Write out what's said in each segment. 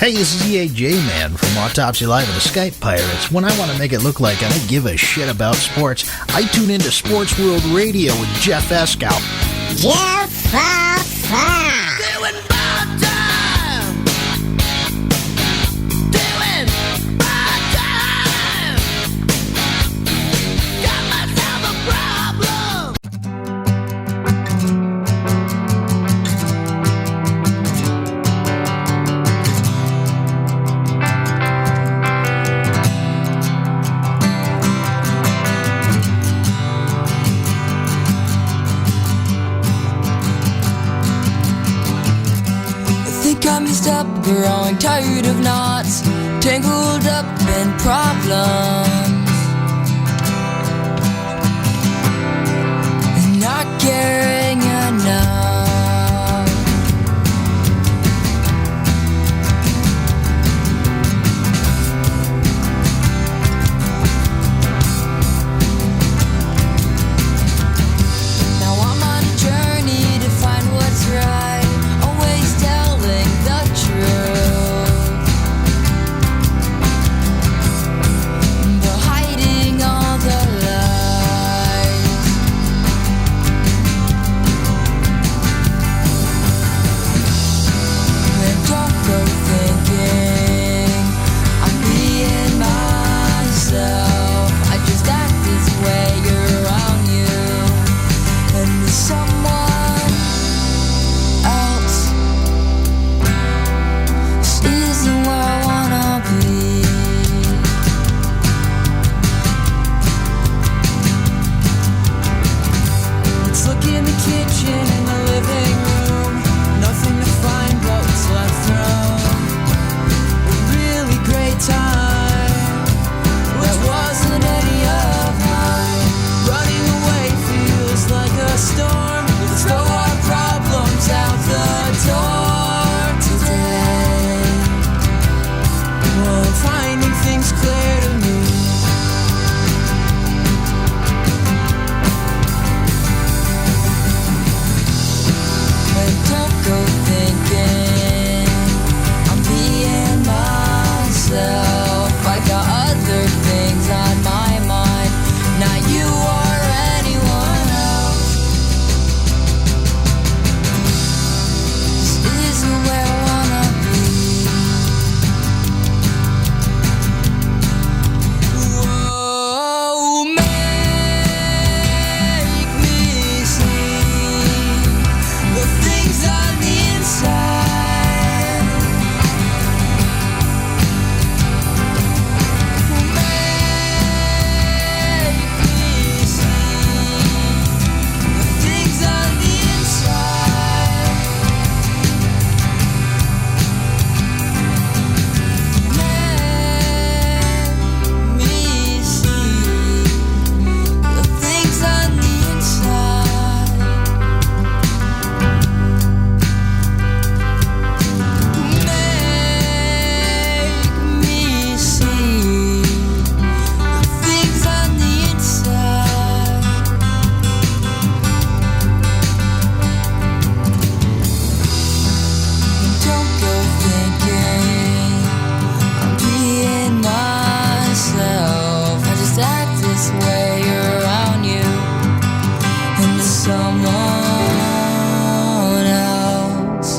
Hey, this is EAJ-Man from Autopsy Live and the Skype Pirates. When I want to make it look like I give a shit about sports, I tune into Sports World Radio with Jeff Eskow. Jeff Doing bad time. Doing bad time. Got myself a problem. I messed up, growing tired of knots, tangled up in problems, not caring enough. Now I'm on a journey to find what's right, always telling the truth, but hiding all the lies. And don't go thinking I'm being myself. I just act this way around you, and someone else. This isn't where I wanna be. Let's look in the kitchen and the living room. Nothing to find but what's left thrown. A really great time, which wasn't any of mine. Running away feels like a storm. Let's throw our problems out the door today. Well, finding things clear to me. And don't go thinking I'm being myself. I got other things on my mind, not you or anyone else. This isn't where I wanna be. Whoa, make me see the things on the inside. Make me see the things on the inside. Make me see the things on the inside. Make me see the things on the inside. Don't go thinking I'm being myself. I just act this way around you, and to someone else.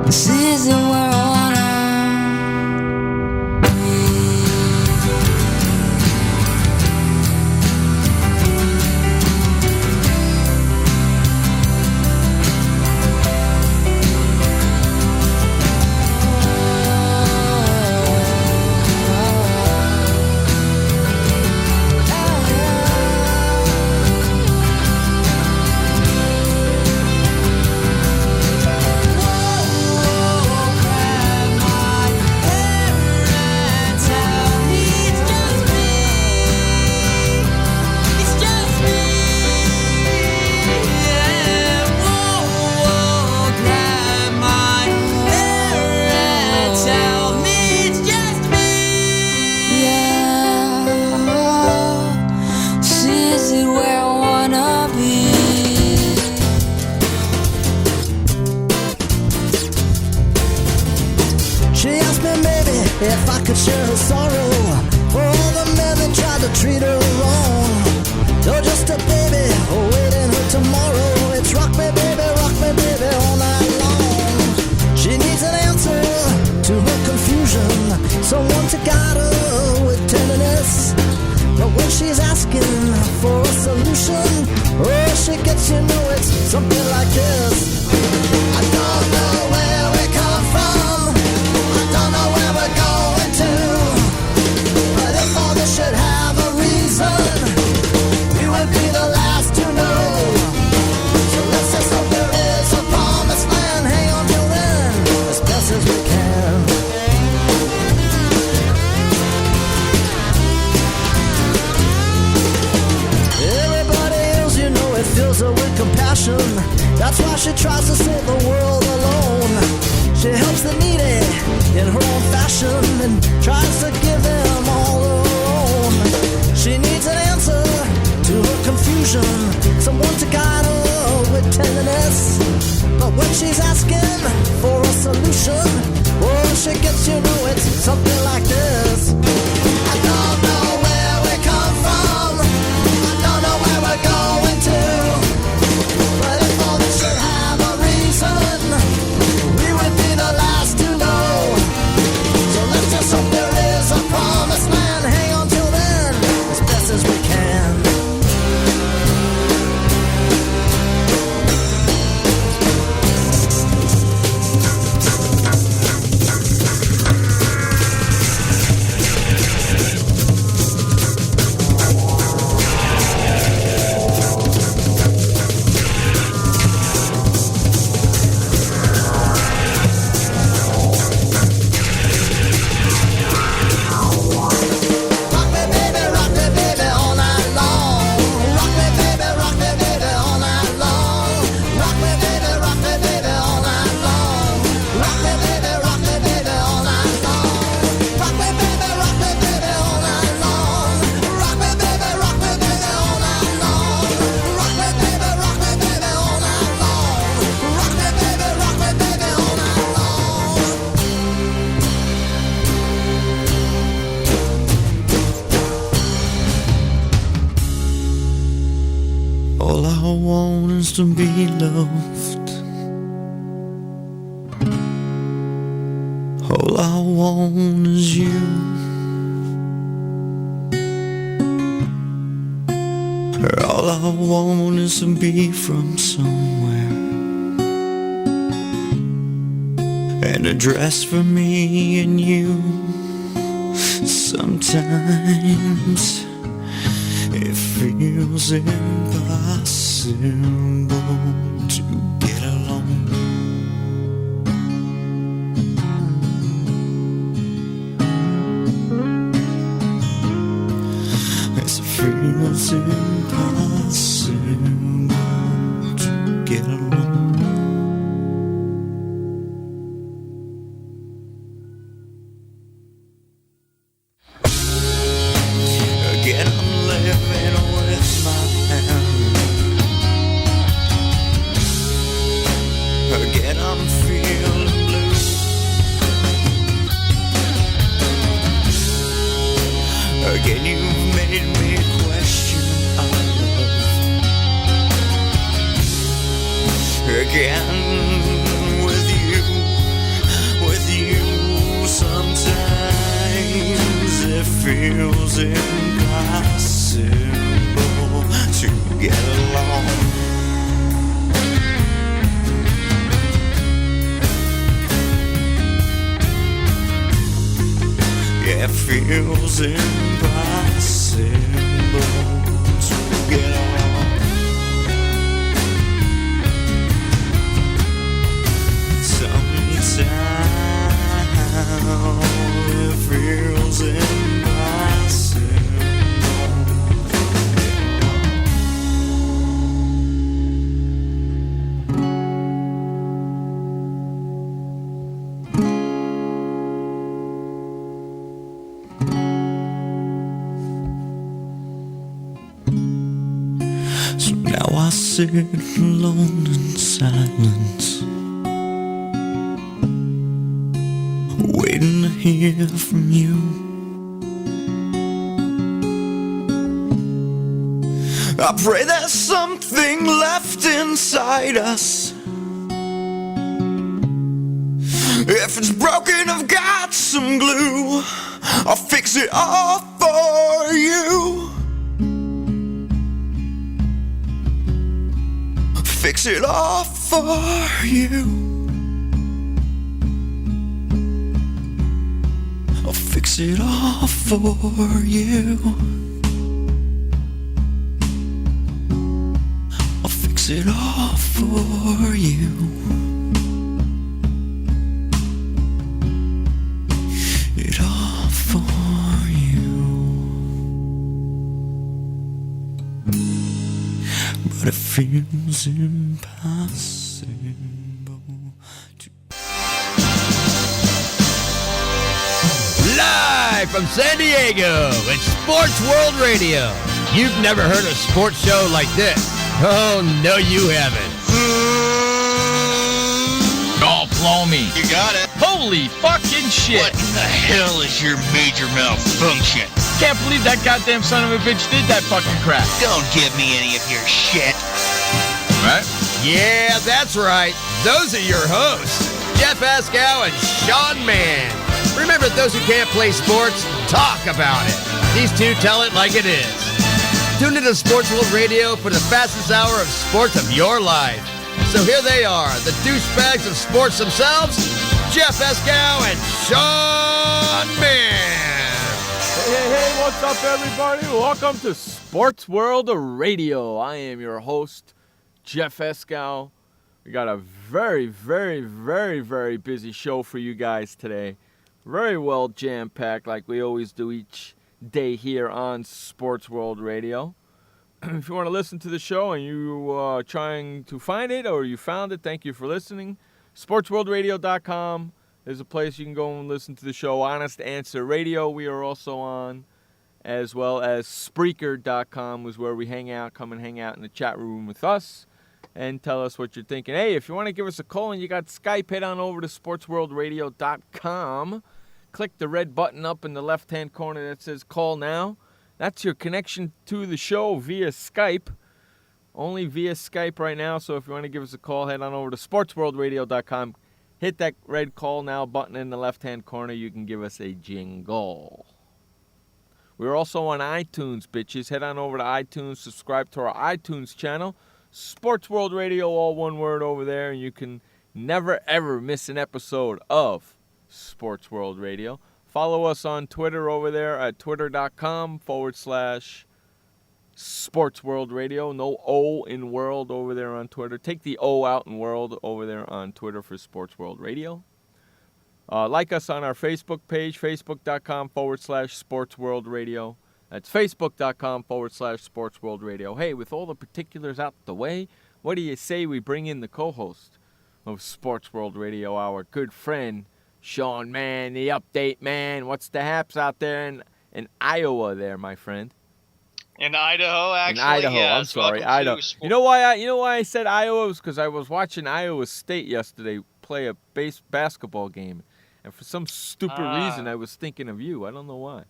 This isn't where I wanna be. Whoa. if I could share her sorrow for all the men that tried to treat her wrong. You're just a baby awaiting her tomorrow. It's rock me baby all night long. She needs an answer to her confusion, someone to guide her with tenderness. But when she's asking for a solution, oh, she gets, you know, it's something like this. I don't know where we come from, I don't know where we're going to, but if all this should have a reason, we would be the last to know. So let's just hope there is a promised land. Hang on till then, as best as we can. Everybody else, you know, it fills her with compassion. That's why she tries to save the world alone. She helps the needy in her own fashion and tries to give them all her own. She needs an answer to her confusion, someone to guide her with tenderness. But when she's asking for a solution, oh, she gets, you know, it's something like this. I don't know where we come from, I don't know where we're going to, but if all this should have a reason, we would be the last to know. So let's just hope there is a promised land. Hang on till then, as best as we can. All I want is to be loved. All I want is you. All I want is to be from somewhere, an address for me and you. Sometimes it feels impossible to get along. It feels impossible to get along. Again, I'm living with my family. Again, I'm feeling blue. Again, you've made me question our love. Again, with you, sometimes it feels impossible to get along. Yeah, it feels impossible to get along. Sometimes it feels impossible. So now I sit alone in silence, waiting to hear from you. I pray there's something left inside us. If it's broken, I've got some glue. I'll fix it all for you. Fix it all for you. I'll fix it all for you. I'll fix it all for you. It all for you. But it feels impossible to. Live from San Diego, it's Sports World Radio. You've never heard a sports show like this. Oh, no, you haven't. Oh, blow me. You got it. Holy fucking shit. What the hell is your major malfunction? Can't believe that goddamn son of a bitch did that fucking crap. Don't give me any of your shit. Right? Yeah, that's right. Those are your hosts, Jeff Escow and Sean Mann. Remember, those who can't play sports, talk about it. These two tell it like it is. Tune into Sports World Radio for the fastest hour of sports of your life. So here they are, the douchebags of sports themselves, Jeff Escow and Sean Mann. Hey, what's up, everybody? Welcome to Sports World Radio. I am your host, Jeff Escow. We got a very, very, very, very busy show for you guys today. Very well jam-packed, like we always do each day here on Sports World Radio. If you want to listen to the show and you are trying to find it or you found it, thank you for listening. SportsWorldRadio.com is a place you can go and listen to the show. Honest Answer Radio we are also on, as well as Spreaker.com is where we hang out. Come and hang out in the chat room with us and tell us what you're thinking. Hey, if you want to give us a call and you got Skype, head on over to SportsWorldRadio.com. Click the red button up in the left-hand corner that says Call Now. That's your connection to the show via Skype. Only via Skype right now, so if you want to give us a call, head on over to SportsWorldRadio.com. Hit that red Call Now button in the left-hand corner. You can give us a jingle. We're also on iTunes, bitches. Head on over to iTunes, subscribe to our iTunes channel. Sports World Radio, all one word over there, and you can never, ever miss an episode of Sports World Radio. Follow us on Twitter over there at twitter.com/SportsWorldRadio. No O in world over there on Twitter. Take the O out in world over there on Twitter for Sports World Radio. Like us on our Facebook page, facebook.com/SportsWorldRadio. That's facebook.com/SportsWorldRadio. Hey, with all the particulars out the way, what do you say we bring in the co-host of Sports World Radio, our good friend, Sean Mann, the update man. What's the haps out there in Iowa there, my friend? In Idaho, actually. In Idaho, yes. I'm sorry, Welcome Idaho. to You know why I said Iowa? Was because I was watching Iowa State yesterday play a basketball game, and for some stupid reason I was thinking of you. I don't know why.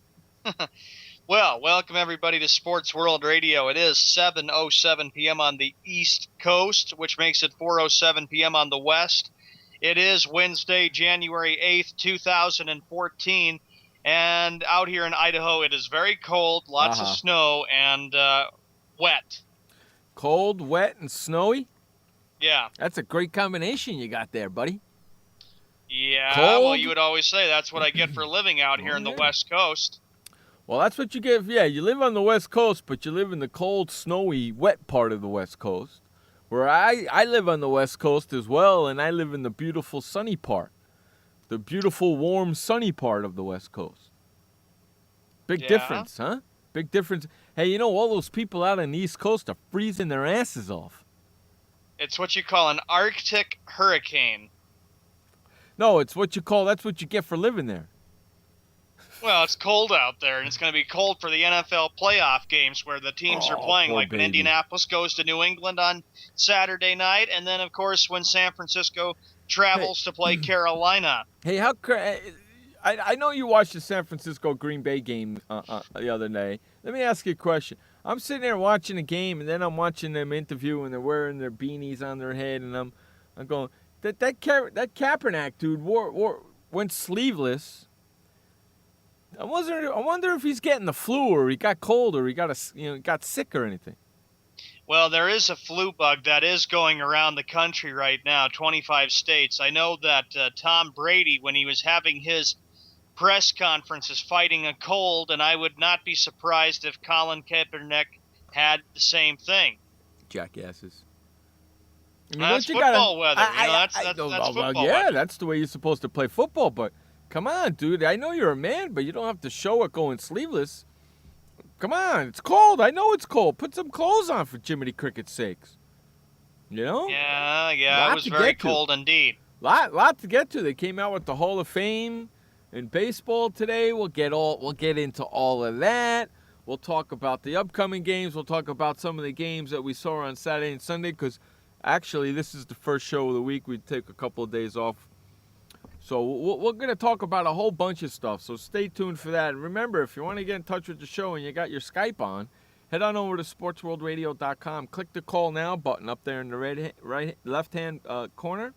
Well, welcome everybody to Sports World Radio. It is 7:07 p.m. on the East Coast, which makes it 4:07 p.m. on the West. It is Wednesday, January 8th, 2014, and out here in Idaho, it is very cold, lots of snow, and wet. Cold, wet, and snowy? Yeah. That's a great combination you got there, buddy. Yeah, Cold? well, you would always say that's what I get for living out here in the West Coast. Well, that's what you get. Yeah, you live on the West Coast, but you live in the cold, snowy, wet part of the West Coast. Where I live on the West Coast as well, and I live in the beautiful, sunny part. The beautiful, warm, sunny part of the West Coast. Big difference, huh? Big difference. Hey, you know, all those people out on the East Coast are freezing their asses off. It's what you call an Arctic hurricane. No, it's what you call, that's what you get for living there. Well, it's cold out there, and it's going to be cold for the NFL playoff games where the teams are playing, like when Indianapolis goes to New England on Saturday night, and then, of course, when San Francisco travels to play Carolina. Hey, I know you watched the San Francisco Green Bay game the other day. Let me ask you a question. I'm sitting there watching a game, and then I'm watching them interview, and they're wearing their beanies on their head, and I'm going, that Kaepernick dude went sleeveless. I wonder if he's getting the flu, or he got cold, or he got sick or anything. Well, there is a flu bug that is going around the country right now, 25 states. I know that Tom Brady, when he was having his press conference, is fighting a cold, and I would not be surprised if Colin Kaepernick had the same thing. Jackasses. That's football weather. That's football weather. That's the way you're supposed to play football, but come on, dude. I know you're a man, but you don't have to show it going sleeveless. Come on, it's cold. I know it's cold. Put some clothes on for Jiminy Cricket's sakes. You know? Yeah, it was very cold indeed. Lot to get to. They came out with the Hall of Fame in baseball today. We'll get into all of that. We'll talk about the upcoming games. We'll talk about some of the games that we saw on Saturday and Sunday, because actually this is the first show of the week. We take a couple of days off. So we're going to talk about a whole bunch of stuff, so stay tuned for that. And remember, if you want to get in touch with the show and you got your Skype on, head on over to SportsWorldRadio.com. Click the Call Now button up there in the left-hand corner,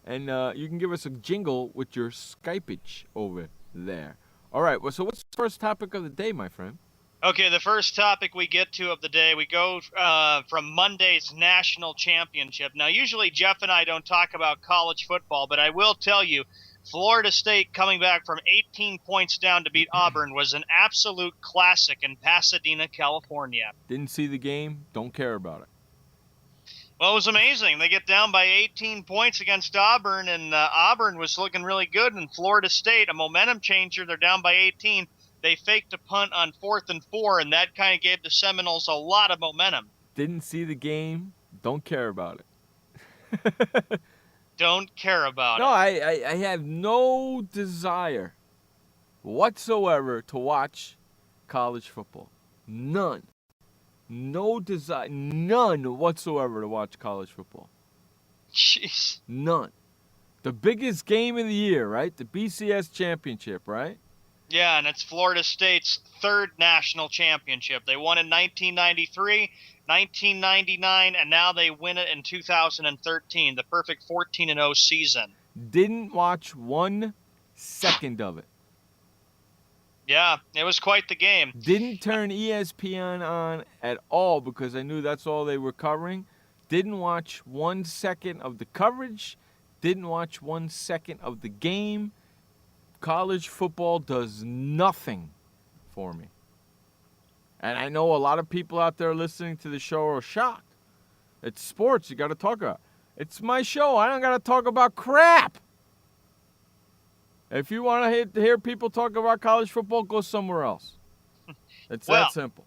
and you can give us a jingle with your Skypeage over there. All right, well, so what's the first topic of the day, my friend? Okay, the first topic we get to of the day, we go from Monday's national championship. Now, usually Jeff and I don't talk about college football, but I will tell you, Florida State coming back from 18 points down to beat Auburn was an absolute classic in Pasadena, California. Didn't see the game, don't care about it. Well, it was amazing. They get down by 18 points against Auburn, and Auburn was looking really good, and Florida State, a momentum changer, they're down by 18. They faked a punt on 4th and 4, and that kind of gave the Seminoles a lot of momentum. Didn't see the game, don't care about it. Don't care about it. No, I have no desire whatsoever to watch college football. None. No desire, none whatsoever to watch college football. Jeez. None. The biggest game of the year, right? The BCS championship, right? Yeah, and it's Florida State's third national championship. They won in 1993, 1999, and now they win it in 2013, the perfect 14-0 season. Didn't watch 1 second of it. Yeah, it was quite the game. Didn't turn ESPN on at all because I knew that's all they were covering. Didn't watch 1 second of the coverage. Didn't watch 1 second of the game. College football does nothing for me. And I know a lot of people out there listening to the show are shocked. It's sports. You got to talk about. It's my show. I don't got to talk about crap. If you want to hear people talk about college football, go somewhere else. It's that simple.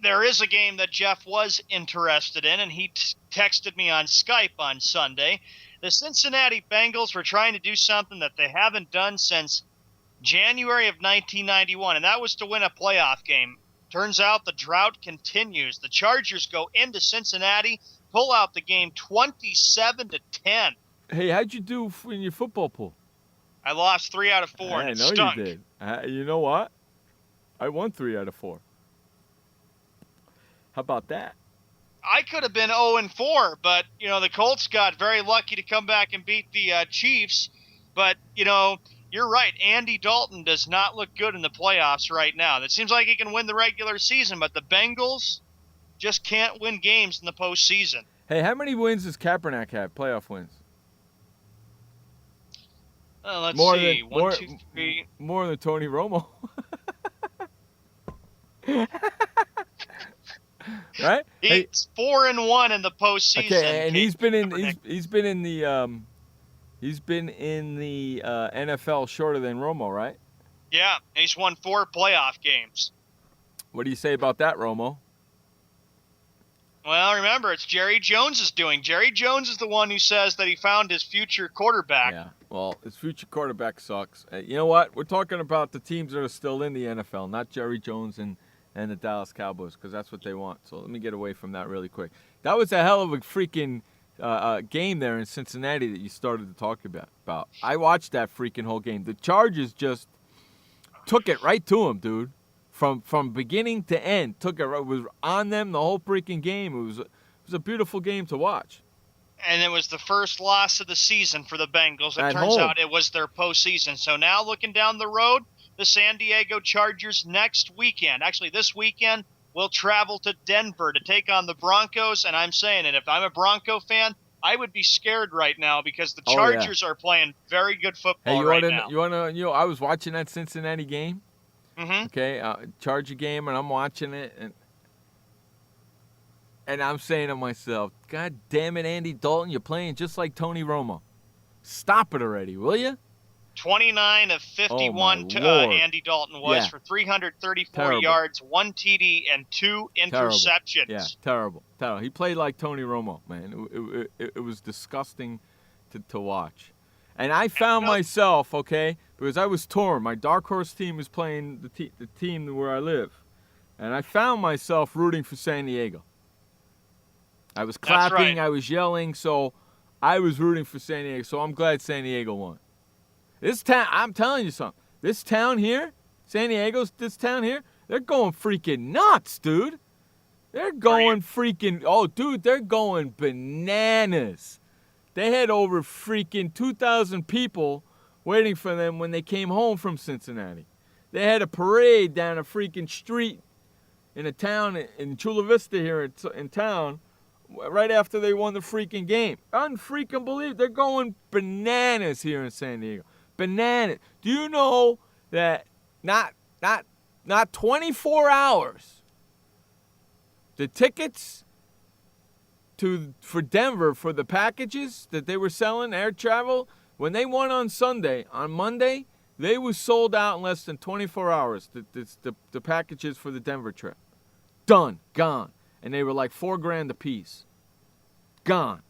There is a game that Jeff was interested in, and he texted me on Skype on Sunday. The Cincinnati Bengals were trying to do something that they haven't done since January of 1991, and that was to win a playoff game. Turns out the drought continues. The Chargers go into Cincinnati, pull out the game 27-10. Hey, how'd you do in your football pool? I lost 3 out of 4, and it stunk. You did. You know what? I won 3 out of 4. How about that? I could have been 0-4, but, the Colts got very lucky to come back and beat the Chiefs. But, you're right. Andy Dalton does not look good in the playoffs right now. It seems like he can win the regular season, but the Bengals just can't win games in the postseason. Hey, how many wins does Kaepernick have, playoff wins? Let's see. 1, 2, 3. More than Tony Romo. Right? He's 4-1 in the postseason. Okay, and he's been in the NFL shorter than Romo, right? Yeah, he's won 4 playoff games. What do you say about that, Romo? Well, remember, it's Jerry Jones' doing. Jerry Jones is the one who says that he found his future quarterback. Yeah, well, his future quarterback sucks. You know what? We're talking about the teams that are still in the NFL, not Jerry Jones and the Dallas Cowboys, because that's what they want. So let me get away from that really quick. That was a hell of a freaking game there in Cincinnati that you started to talk about. I watched that freaking whole game. The Chargers just took it right to them, dude. From beginning to end, took it right. It was on them the whole freaking game. It was a beautiful game to watch. And it was the first loss of the season for the Bengals. It At turns home. out it was their postseason. So now looking down the road, the San Diego Chargers next weekend, actually this weekend, will travel to Denver to take on the Broncos. And I'm saying it, if I'm a Bronco fan, I would be scared right now because the Chargers are playing very good football now. I was watching that Cincinnati game. Mm-hmm. Okay, Charger game, and I'm watching it, and I'm saying to myself, God damn it, Andy Dalton, you're playing just like Tony Romo. Stop it already, will you? 29 of 51 Andy Dalton was for 334 Terrible. yards, 1 TD, and 2 interceptions. Yeah, terrible. He played like Tony Romo, man. It was disgusting to watch. And I found myself, okay, because I was torn. My dark horse team was playing the team where I live. And I found myself rooting for San Diego. I was clapping, I was yelling, so I was rooting for San Diego. So I'm glad San Diego won. This town, I'm telling you something. This town here, San Diego's, this town here, they're going freaking nuts, dude. They're going they're going bananas. They had over freaking 2,000 people waiting for them when they came home from Cincinnati. They had a parade down a freaking street in a town in Chula Vista here in town right after they won the freaking game. Unfreaking believe they're going bananas here in San Diego. Bananas. Do you know that not 24 hours, the tickets for Denver for the packages that they were selling, air travel, when they won on Monday, they were sold out in less than 24 hours, the packages for the Denver trip. Done. Gone. And they were like $4,000 a piece. Gone.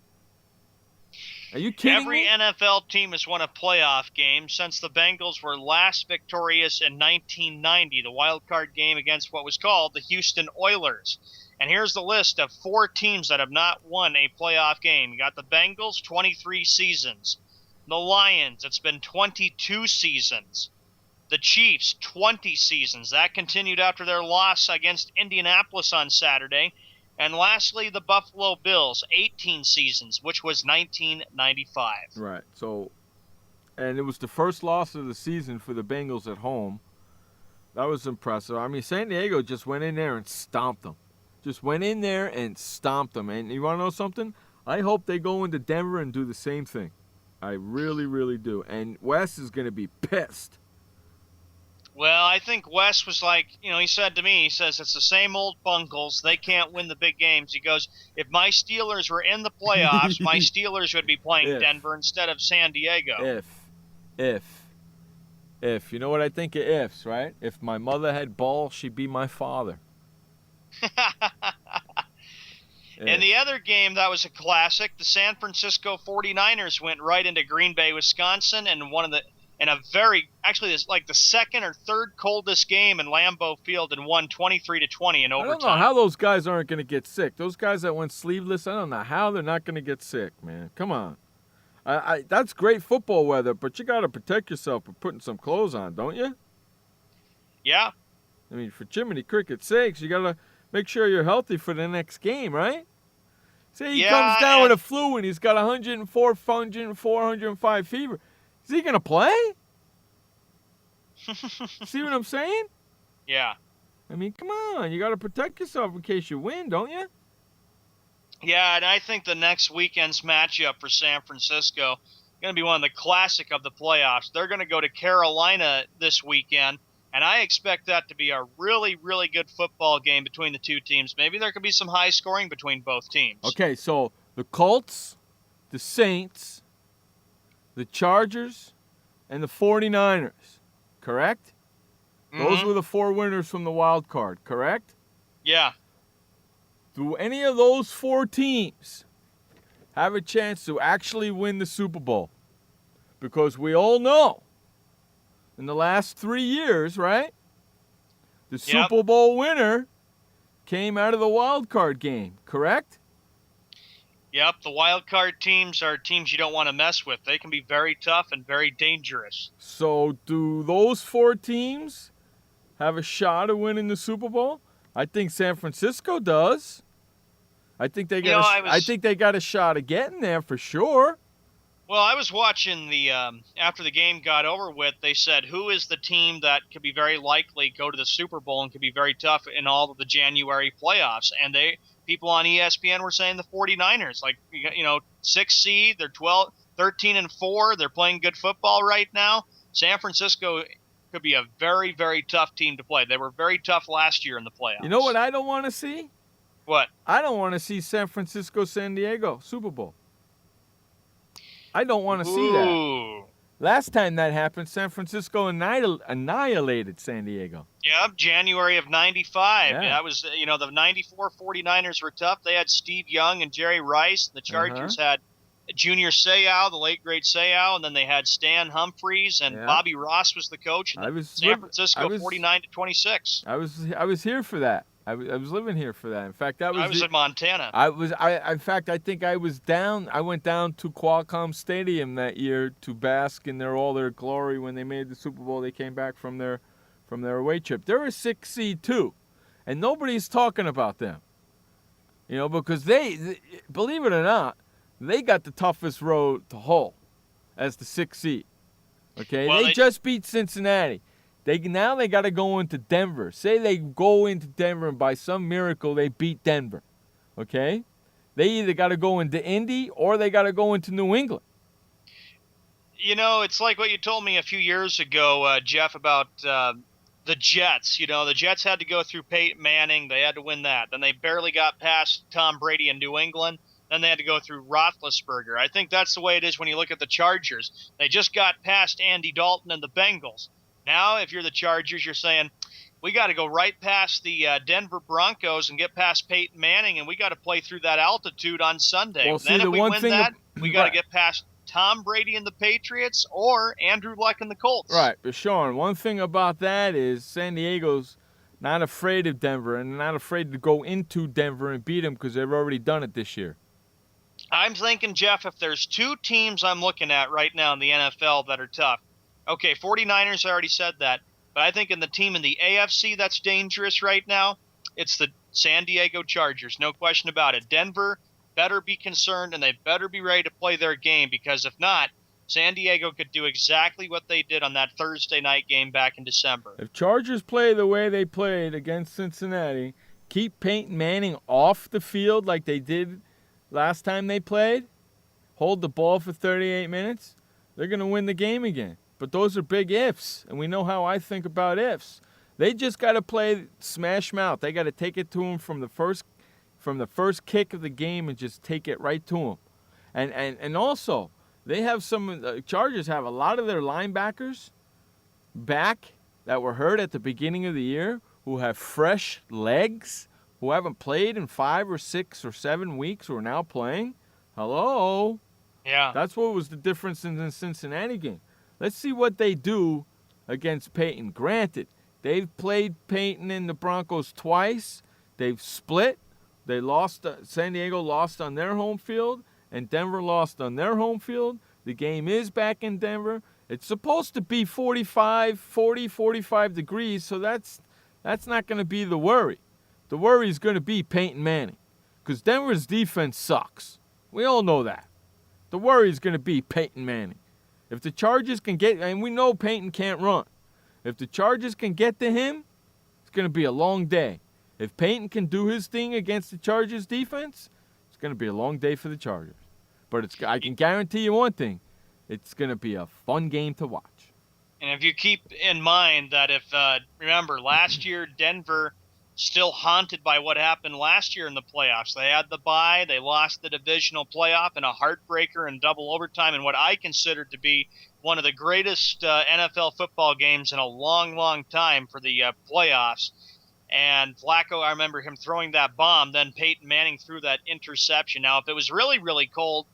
Are you kidding me? Every NFL team has won a playoff game since the Bengals were last victorious in 1990, the wild card game against what was called the Houston Oilers. And here's the list of 4 teams that have not won a playoff game. You got the Bengals, 23 seasons. The Lions, it's been 22 seasons. The Chiefs, 20 seasons. That continued after their loss against Indianapolis on Saturday. And lastly, the Buffalo Bills, 18 seasons, which was 1995. Right. So, and it was the first loss of the season for the Bengals at home. That was impressive. I mean, San Diego just went in there and stomped them. Just went in there and stomped them. And you want to know something? I hope they go into Denver and do the same thing. I really, really do. And Wes is going to be pissed. Well, I think Wes was like, he said to me, he says, it's the same old Bungles. They can't win the big games. He goes, if my Steelers were in the playoffs, my Steelers would be playing Denver instead of San Diego. If. You know what I think of ifs, right? If my mother had balls, she'd be my father. In the other game, that was a classic. The San Francisco 49ers went right into Green Bay, Wisconsin, and it's like the second or third coldest game in Lambeau Field, and won 23-20 in overtime. I don't know how those guys aren't going to get sick. Those guys that went sleeveless, I don't know how they're not going to get sick, man. Come on. That's great football weather, but you got to protect yourself by putting some clothes on, don't you? Yeah. I mean, for Jiminy Cricket's sakes, you got to make sure you're healthy for the next game, right? Say he comes down with a flu and he's got 104, 105 fever. Is he going to play? See what I'm saying? Yeah. I mean, come on. You got to protect yourself in case you win, don't you? Yeah, and I think the next weekend's matchup for San Francisco is going to be one of the classic of the playoffs. They're going to go to Carolina this weekend, and I expect that to be a really, really good football game between the two teams. Maybe there could be some high scoring between both teams. Okay, so the Colts, the Saints, the Chargers, and the 49ers, correct? Mm-hmm. Those were the 4 winners from the wild card, correct? Yeah. Do any of those 4 teams have a chance to actually win the Super Bowl? Because we all know in the last 3 years, right? The Super Bowl winner came out of the wild card game, correct? Yep, the wild card teams are teams you don't want to mess with. They can be very tough and very dangerous. So do those 4 teams have a shot of winning the Super Bowl? I think San Francisco does. I think they got a shot of getting there for sure. Well, I was watching the after the game got over with, they said who is the team that could be very likely go to the Super Bowl and could be very tough in all of the January playoffs, and people on ESPN were saying the 49ers, like, 6th seed, they're 13-4, they're playing good football right now. San Francisco could be a very, very tough team to play. They were very tough last year in the playoffs. You know what I don't want to see? What? I don't want to see San Francisco, San Diego Super Bowl. I don't want to see that. Last time that happened, San Francisco annihilated San Diego. Yep, January of 95. Yeah. That was, the 94 49ers were tough. They had Steve Young and Jerry Rice. The Chargers had Junior Seau, the late great Seau, and then they had Stan Humphries, and Bobby Ross was the coach. And San Francisco 49-26. I was here for that. I was living here for that. In fact, I was in Montana. In fact, I think I was down. I went down to Qualcomm Stadium that year to bask in all their glory when they made the Super Bowl. They came back from their away trip. They're a 6 seed too, and nobody's talking about them. Because they believe it or not, they got the toughest road to hoe as the 6 seed. Okay, well, they just beat Cincinnati. They got to go into Denver. Say they go into Denver and by some miracle they beat Denver. Okay? They either got to go into Indy or they got to go into New England. It's like what you told me a few years ago, Jeff, about the Jets. The Jets had to go through Peyton Manning. They had to win that. Then they barely got past Tom Brady in New England. Then they had to go through Roethlisberger. I think that's the way it is when you look at the Chargers. They just got past Andy Dalton and the Bengals. Now, if you're the Chargers, you're saying, we got to go right past the Denver Broncos and get past Peyton Manning, and we got to play through that altitude on Sunday. Well, then if we win that, we got to get past Tom Brady and the Patriots or Andrew Luck and the Colts. Right, but Sean, one thing about that is San Diego's not afraid of Denver and not afraid to go into Denver and beat them because they've already done it this year. I'm thinking, Jeff, if there's 2 teams I'm looking at right now in the NFL that are tough, okay, 49ers, I already said that. But I think in the team in the AFC that's dangerous right now, it's the San Diego Chargers. No question about it. Denver better be concerned, and they better be ready to play their game, because if not, San Diego could do exactly what they did on that Thursday night game back in December. If Chargers play the way they played against Cincinnati, keep Peyton Manning off the field like they did last time they played, hold the ball for 38 minutes, they're going to win the game again. But those are big ifs, and we know how I think about ifs. They just got to play smash mouth. They got to take it to them from the first kick of the game and just take it right to them. And also, they have the Chargers have a lot of their linebackers back that were hurt at the beginning of the year who have fresh legs, who haven't played in 5 or 6 or 7 weeks, who are now playing. Hello? Yeah. That's what was the difference in the Cincinnati game. Let's see what they do against Peyton. Granted, they've played Peyton and the Broncos twice. They've split. They lost. San Diego lost on their home field, and Denver lost on their home field. The game is back in Denver. It's supposed to be 45 degrees, so that's not going to be the worry. The worry is going to be Peyton Manning, because Denver's defense sucks. We all know that. The worry is going to be Peyton Manning. If the Chargers can get, and we know Peyton can't run. If the Chargers can get to him, it's going to be a long day. If Peyton can do his thing against the Chargers defense, it's going to be a long day for the Chargers. But I can guarantee you one thing. It's going to be a fun game to watch. And if you keep in mind that remember, last year Denver still haunted by what happened last year in the playoffs. They had the bye. They lost the divisional playoff in a heartbreaker in double overtime in what I consider to be one of the greatest NFL football games in a long, long time for the playoffs. And Flacco, I remember him throwing that bomb. Then Peyton Manning threw that interception. Now, if it was really, really cold,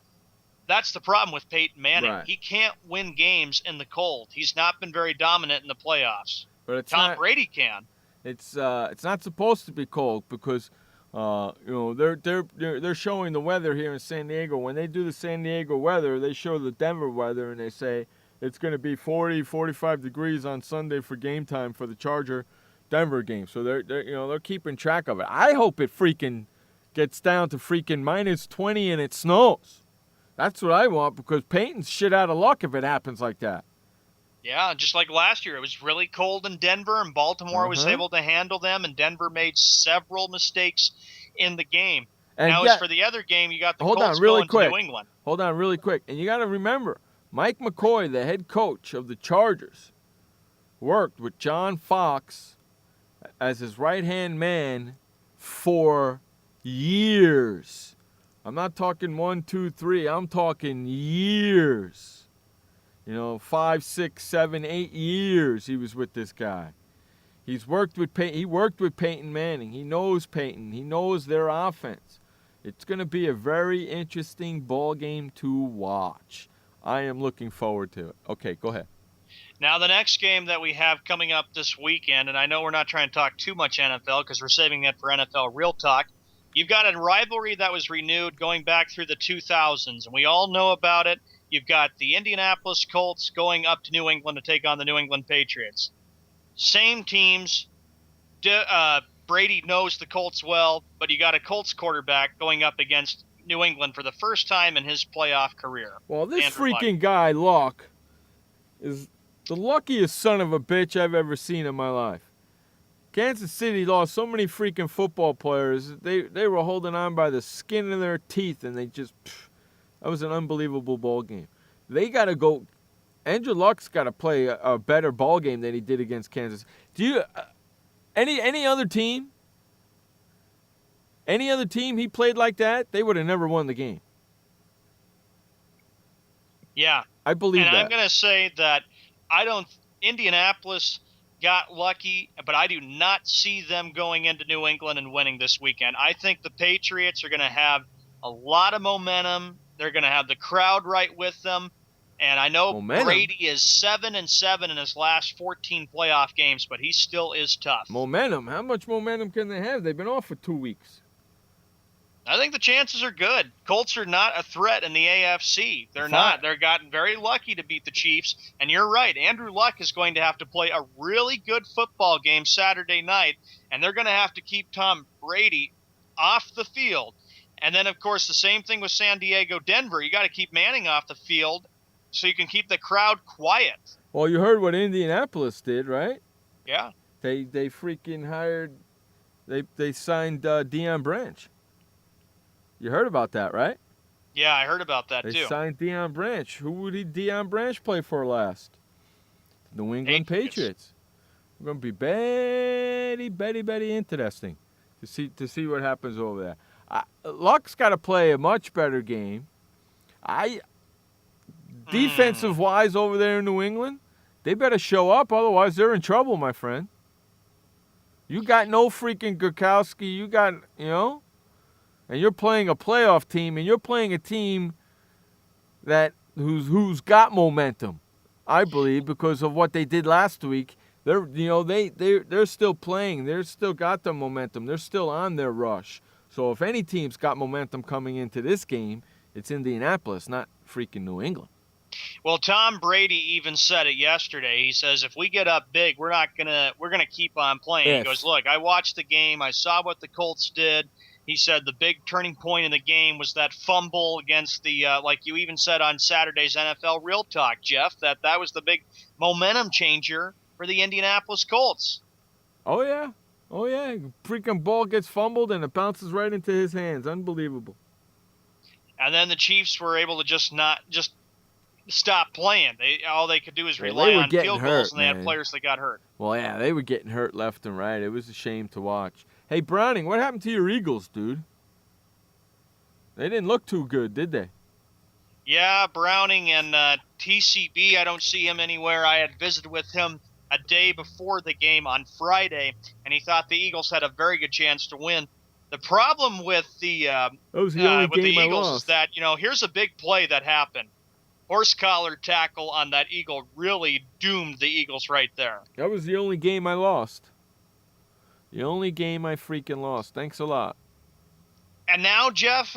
that's the problem with Peyton Manning. Right. He can't win games in the cold. He's not been very dominant in the playoffs. But Tom Brady can. It's not supposed to be cold because They're showing the weather here in San Diego. When they do the San Diego weather, they show the Denver weather, and they say it's going to be 40, 45 degrees on Sunday for game time for the Charger-Denver game. So they're keeping track of it. I hope it freaking gets down to freaking minus 20 and it snows. That's what I want, because Peyton's shit out of luck if it happens like that. Yeah, just like last year. It was really cold in Denver, and Baltimore was able to handle them, and Denver made several mistakes in the game. And now, as for the other game, you got the Colts going to New England. Hold on really quick. And you got to remember, Mike McCoy, the head coach of the Chargers, worked with John Fox as his right-hand man for years. I'm not talking 1, 2, 3. I'm talking years. 5, 6, 7, 8 years he was with this guy. He worked with Peyton Manning. He knows Peyton. He knows their offense. It's going to be a very interesting ball game to watch. I am looking forward to it. Okay, go ahead. Now, the next game that we have coming up this weekend, and I know we're not trying to talk too much NFL because we're saving it for NFL Real Talk. You've got a rivalry that was renewed going back through the 2000s, and we all know about it. You've got the Indianapolis Colts going up to New England to take on the New England Patriots. Same teams. Brady knows the Colts well, but you got a Colts quarterback going up against New England for the first time in his playoff career. Well, this freaking guy, Luck, is the luckiest son of a bitch I've ever seen in my life. Kansas City lost so many freaking football players. They were holding on by the skin of their teeth, and they just... That was an unbelievable ball game. They got to go. Andrew Luck's got to play a better ball game than he did against Kansas. Do you any other team? Any other team he played like that, they would have never won the game. Yeah, I believe that. And I'm going to say that Indianapolis got lucky, but I do not see them going into New England and winning this weekend. I think the Patriots are going to have a lot of momentum. They're going to have the crowd right with them. And I know Brady is 7-7 in his last 14 playoff games, but he still is tough. Momentum? How much momentum can they have? They've been off for 2 weeks. I think the chances are good. Colts are not a threat in the AFC. They're not. They're gotten very lucky to beat the Chiefs. And you're right. Andrew Luck is going to have to play a really good football game Saturday night, and they're going to have to keep Tom Brady off the field. And then, of course, the same thing with San Diego, Denver. You got to keep Manning off the field so you can keep the crowd quiet. Well, you heard what Indianapolis did, right? Yeah. They freaking hired, they signed Deion Branch. You heard about that, right? Yeah, I heard about that, too. They signed Deion Branch. Who would Deion Branch play for last? New England Patriots. It's going to be very interesting to see what happens over there. Luck's got to play a much better game. Defensive-wise over there in New England, they better show up, otherwise they're in trouble, my friend. You got no freaking Gurkowski. You got, and you're playing a playoff team, and you're playing a team who's got momentum, I believe, because of what they did last week. They're still playing. They're still got the momentum. They're still on their rush. So if any team's got momentum coming into this game, it's Indianapolis, not freaking New England. Well, Tom Brady even said it yesterday. He says, if we get up big, we're gonna keep on playing. He goes, look, I watched the game. I saw what the Colts did. He said the big turning point in the game was that fumble against the, like you even said on Saturday's NFL Real Talk, Jeff, that was the big momentum changer for the Indianapolis Colts. Oh, yeah. Freaking ball gets fumbled and it bounces right into his hands. Unbelievable. And then the Chiefs were able to just stop playing. All they could do is rely on field goals, and they had players that got hurt. Well, yeah, they were getting hurt left and right. It was a shame to watch. Hey, Browning, what happened to your Eagles, dude? They didn't look too good, did they? Yeah, Browning and TCB, I don't see him anywhere. I had visited with him a day before the game on Friday, and he thought the Eagles had a very good chance to win. The problem with the Eagles is that, here's a big play that happened. Horse collar tackle on that Eagle really doomed the Eagles right there. That was the only game I lost. The only game I freaking lost. Thanks a lot. And now, Jeff,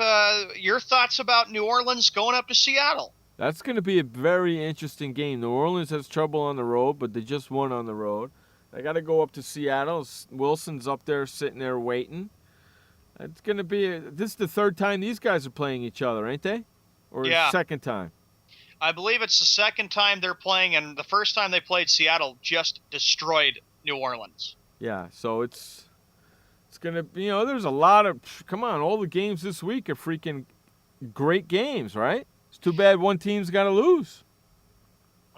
your thoughts about New Orleans going up to Seattle? That's going to be a very interesting game. New Orleans has trouble on the road, but they just won on the road. They got to go up to Seattle. Wilson's up there sitting there waiting. It's going to be this is the third time these guys are playing each other, ain't they? Or Yeah. second time? I believe it's the second time they're playing, and the first time they played Seattle just destroyed New Orleans. Yeah, so it's going to be, there's a lot of, come on, all the games this week are freaking great games, right? It's too bad one team's got to lose.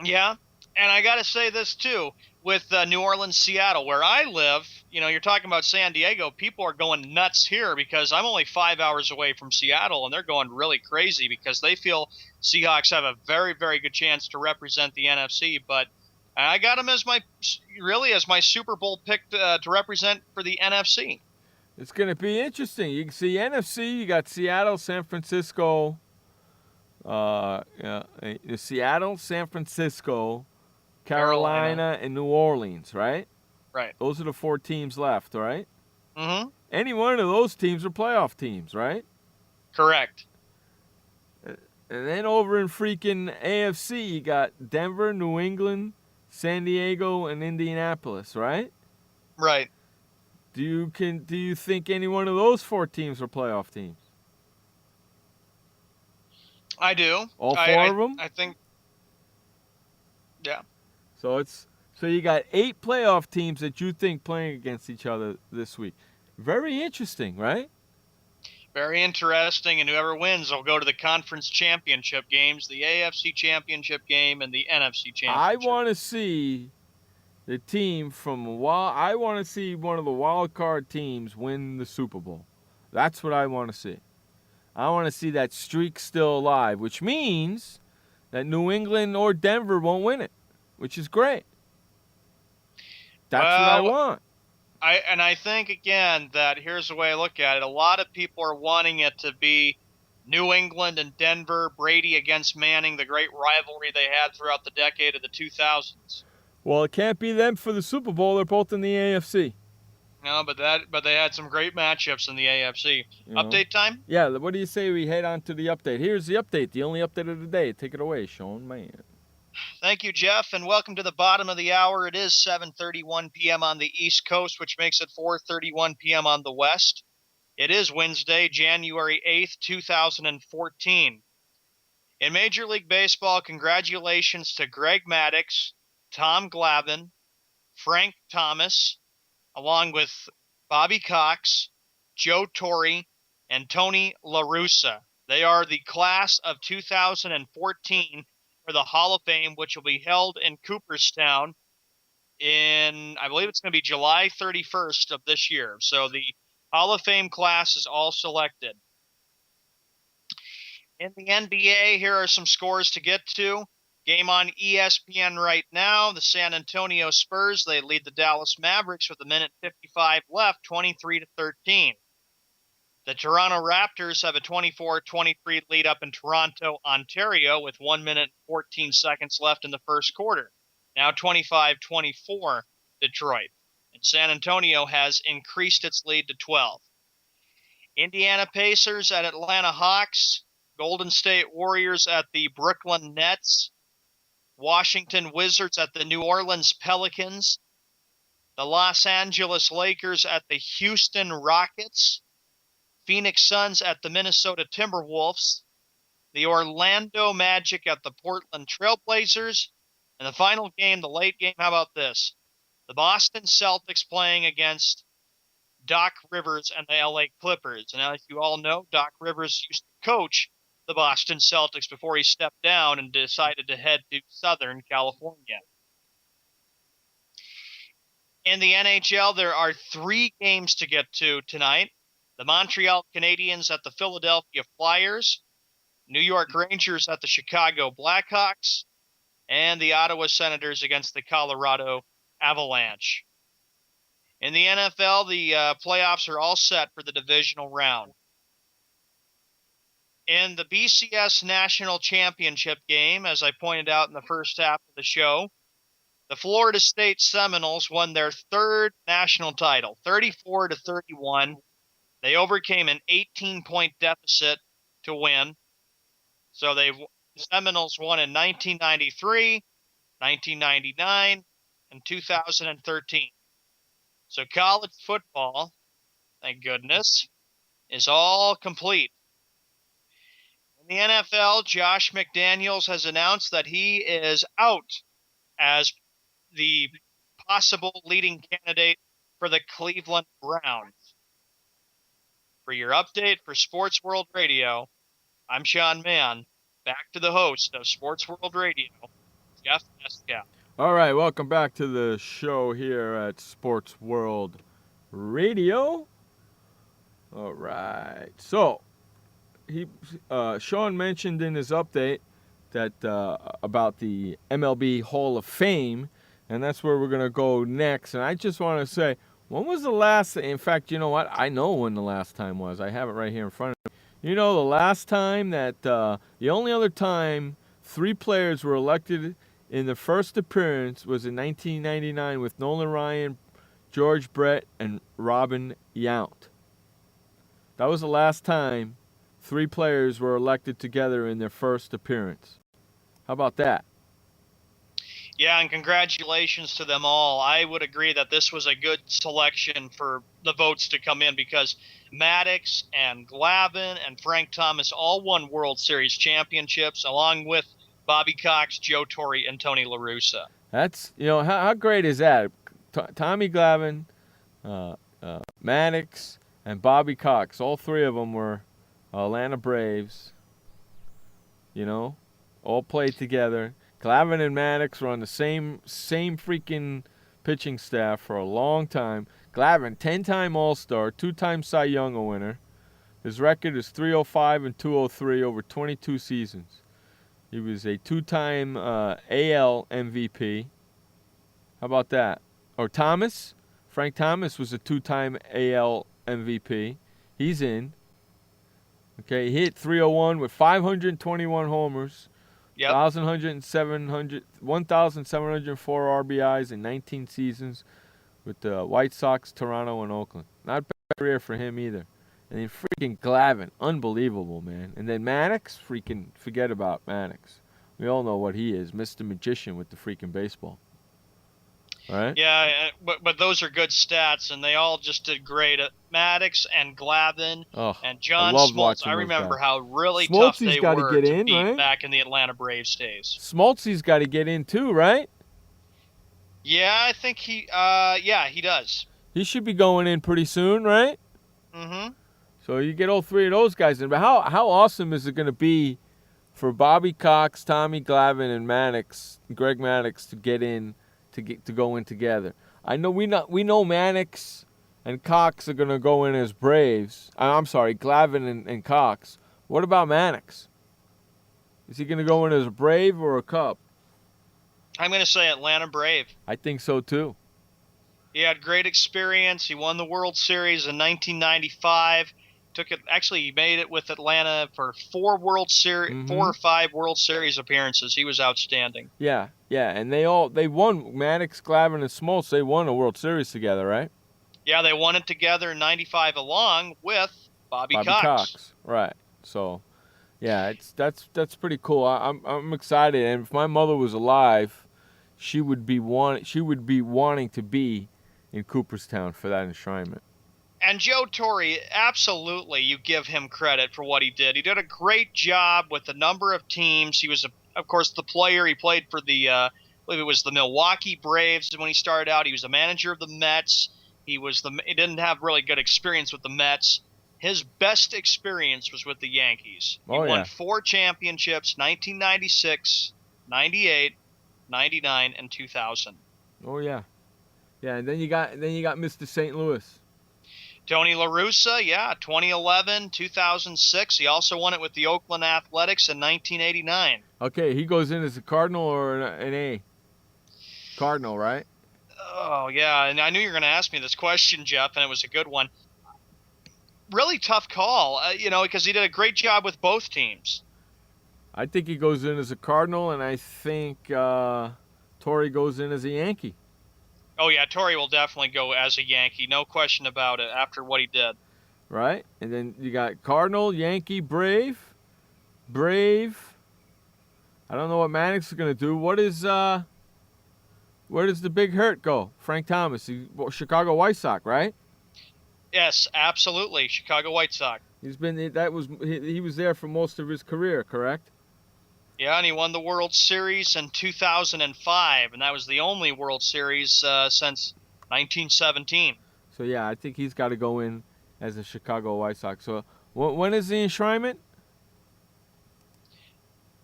Yeah, and I got to say this, too. With New Orleans, Seattle, where I live, you're talking about San Diego, people are going nuts here because I'm only 5 hours away from Seattle, and they're going really crazy because they feel Seahawks have a very, very good chance to represent the NFC. But I got them as my Super Bowl pick to represent for the NFC. It's going to be interesting. You can see NFC, you got Seattle, San Francisco, Seattle, San Francisco, Carolina, and New Orleans, right? Right. Those are the 4 teams left, right? Mm-hmm. Any one of those teams are playoff teams, right? Correct. And then over in freaking AFC, you got Denver, New England, San Diego, and Indianapolis, right? Right. Do you think any one of those 4 teams are playoff teams? I do. All 4 of them? I think. Yeah. So you got 8 playoff teams that you think playing against each other this week. Very interesting, right? Very interesting, and whoever wins will go to the conference championship games, the AFC championship game, and the NFC championship. I want to see the team I want to see one of the wild card teams win the Super Bowl. That's what I want to see. I want to see that streak still alive, which means that New England or Denver won't win it, which is great. That's what I want. I think, again, that here's the way I look at it. A lot of people are wanting it to be New England and Denver, Brady against Manning, the great rivalry they had throughout the decade of the 2000s. Well, it can't be them for the Super Bowl. They're both in the AFC. No, but they had some great matchups in the AFC. Update time? Yeah, what do you say we head on to the update? Here's the update, the only update of the day. Take it away, Sean, man. Thank you, Jeff, and welcome to the bottom of the hour. It is 7:31 p.m. on the East Coast, which makes it 4:31 p.m. on the West. It is Wednesday, January 8th, 2014. In Major League Baseball, congratulations to Greg Maddux, Tom Glavine, Frank Thomas, along with Bobby Cox, Joe Torre, and Tony La Russa. They are the class of 2014 for the Hall of Fame, which will be held in Cooperstown I believe it's going to be July 31st of this year. So the Hall of Fame class is all selected. In the NBA, here are some scores to get to. Game on ESPN right now. The San Antonio Spurs, they lead the Dallas Mavericks with 1:55 left, 23-13. The Toronto Raptors have a 24-23 lead up in Toronto, Ontario, with 1 minute and 14 seconds left in the first quarter. Now 25-24 Detroit. And San Antonio has increased its lead to 12. Indiana Pacers at Atlanta Hawks. Golden State Warriors at the Brooklyn Nets. Washington Wizards at the New Orleans Pelicans. The Los Angeles Lakers at the Houston Rockets. Phoenix Suns at the Minnesota Timberwolves. The Orlando Magic at the Portland Trailblazers. And the final game, the late game, how about this? The Boston Celtics playing against Doc Rivers and the LA Clippers. And as you all know, Doc Rivers used to coach the Boston Celtics before he stepped down and decided to head to Southern California. In the NHL, there are 3 games to get to tonight. The Montreal Canadiens at the Philadelphia Flyers, New York Rangers at the Chicago Blackhawks, and the Ottawa Senators against the Colorado Avalanche. In the NFL, the playoffs are all set for the divisional round. In the BCS National Championship game, as I pointed out in the first half of the show, the Florida State Seminoles won their 3rd national title, 34-31. They overcame an 18-point deficit to win. So the Seminoles won in 1993, 1999, and 2013. So college football, thank goodness, is all complete. In the NFL, Josh McDaniels has announced that he is out as the possible leading candidate for the Cleveland Browns. For your update for Sports World Radio, I'm Sean Mann. Back to the host of Sports World Radio, Jeff Eskow. All right, welcome back to the show here at Sports World Radio. All right, so Sean mentioned in his update that about the MLB Hall of Fame, and that's where we're gonna go next. And I just want to say, when was the last? In fact, you know what? I know when the last time was. I have it right here in front of me. You know, the last time that the only other time 3 players were elected in the first appearance was in 1999 with Nolan Ryan, George Brett, and Robin Yount. That was the last time 3 players were elected together in their first appearance. How about that? Yeah, and congratulations to them all. I would agree that this was a good selection for the votes to come in because Maddox and Glavine and Frank Thomas all won World Series championships along with Bobby Cox, Joe Torre, and Tony La Russa. That's, you know, how great is that? Tommy Glavine, Maddox, and Bobby Cox, all 3 of them were Atlanta Braves, you know, all played together. Glavine and Maddox were on the same freaking pitching staff for a long time. Glavine, 10-time All-Star, 2-time Cy Young winner. His record is 305 and 203 over 22 seasons. He was a 2-time AL MVP. How about that? Or Thomas? Frank Thomas was a 2-time AL MVP. He's in. Okay, he hit 301 with 521 homers. Yep. 1,704 RBIs in 19 seasons with the White Sox, Toronto, and Oakland. Not bad career for him either. And then freaking Glavine, unbelievable, man. And then Maddox, freaking forget about Maddox. We all know what he is, Mr. Magician with the freaking baseball. All right? Yeah, but those are good stats, and they all just did great. Maddox and Glavine and John Smoltz. I remember how really tough they were to beat right? back in the Atlanta Braves days. Smoltzy's got to get in too, right? Yeah, I think he does. He should be going in pretty soon, right? Mm-hmm. So you get all 3 of those guys in. But how awesome is it going to be for Bobby Cox, Tommy Glavine, and Greg Maddox to get in? To go in together. I know we know Maddox and Cox are going to go in as Braves. I'm sorry, Glavine and Cox. What about Maddox? Is he going to go in as a Brave or a Cub? I'm going to say Atlanta Brave. I think so too. He had great experience. He won the World Series in 1995. He made it with Atlanta for 4 or 5 World Series appearances. He was outstanding. Yeah, and they won. Maddox, Glavine, and Smoltz. They won a World Series together, right? Yeah, they won it together in '95 along with Bobby Cox. Right. So, yeah, that's pretty cool. I'm excited, and if my mother was alive, she would be wanting to be in Cooperstown for that enshrinement. And Joe Torre, absolutely, you give him credit for what he did. He did a great job with a number of teams. He was, of course, the player. He played for I believe it was the Milwaukee Braves when he started out. He was the manager of the Mets. He didn't have really good experience with the Mets. His best experience was with the Yankees. He won 4 championships, 1996, 98, 99, and 2000. Oh, yeah. Yeah, and then you got Mr. St. Louis. Tony La Russa, 2011, 2006. He also won it with the Oakland Athletics in 1989. Okay, he goes in as a Cardinal or an A? Cardinal, right? Oh, yeah, and I knew you were going to ask me this question, Jeff, and it was a good one. Really tough call, because he did a great job with both teams. I think he goes in as a Cardinal, and I think Torre goes in as a Yankee. Oh, yeah, Torre will definitely go as a Yankee. No question about it after what he did. right? And then you got Cardinal, Yankee, Brave. I don't know what Maddox is going to do. Where does the big hurt go? Frank Thomas, Chicago White Sox, right? Yes, absolutely. Chicago White Sox. He was there for most of his career, correct? Yeah, and he won the World Series in 2005, and that was the only World Series since 1917. So yeah, I think he's got to go in as a Chicago White Sox. So when is the enshrinement?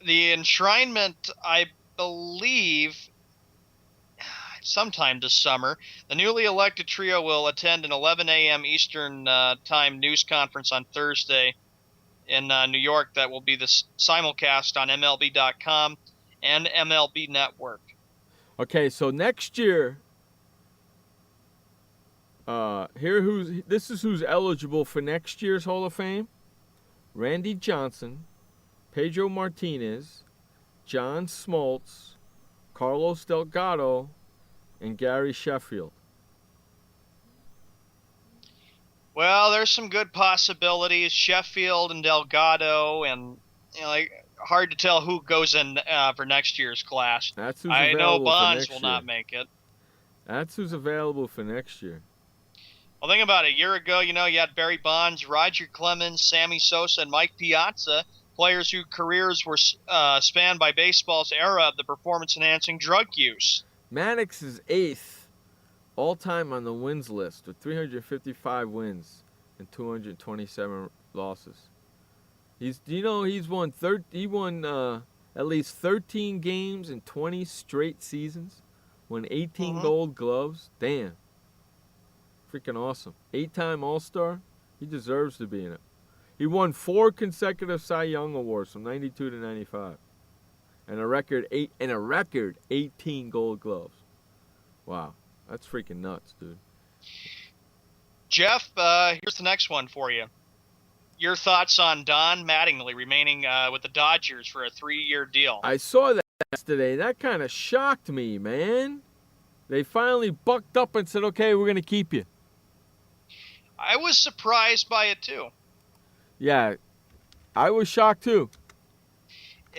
The enshrinement, I believe, sometime this summer. The newly elected trio will attend an 11 a.m. Eastern time news conference on Thursday in New York that will be the simulcast on MLB.com and MLB Network. Okay, so next year, this is who's eligible for next year's Hall of Fame: Randy Johnson, Pedro Martinez, John Smoltz, Carlos Delgado, and Gary Sheffield. Well, there's some good possibilities. Sheffield and Delgado, and hard to tell who goes in for next year's class. That's who's I know available for Bonds next will year. not make it. That's who's available for next year. Well, think about it. A year ago, you had Barry Bonds, Roger Clemens, Sammy Sosa, and Mike Piazza, players whose careers were spanned by baseball's era of the performance-enhancing drug use. Maddox is 8th all-time on the wins list with 355 wins and 227 losses. He won at least 13 games in 20 straight seasons, won 18 Gold Gloves. Damn. Freaking awesome. 8-time All-Star. He deserves to be in it. He won 4 consecutive Cy Young Awards from 92 to 95. And a record 18 Gold Gloves. Wow. That's freaking nuts, dude. Jeff, here's the next one for you. Your thoughts on Don Mattingly remaining with the Dodgers for a 3-year deal? I saw that yesterday. That kind of shocked me, man. They finally bucked up and said, okay, we're going to keep you. I was surprised by it, too. Yeah, I was shocked, too.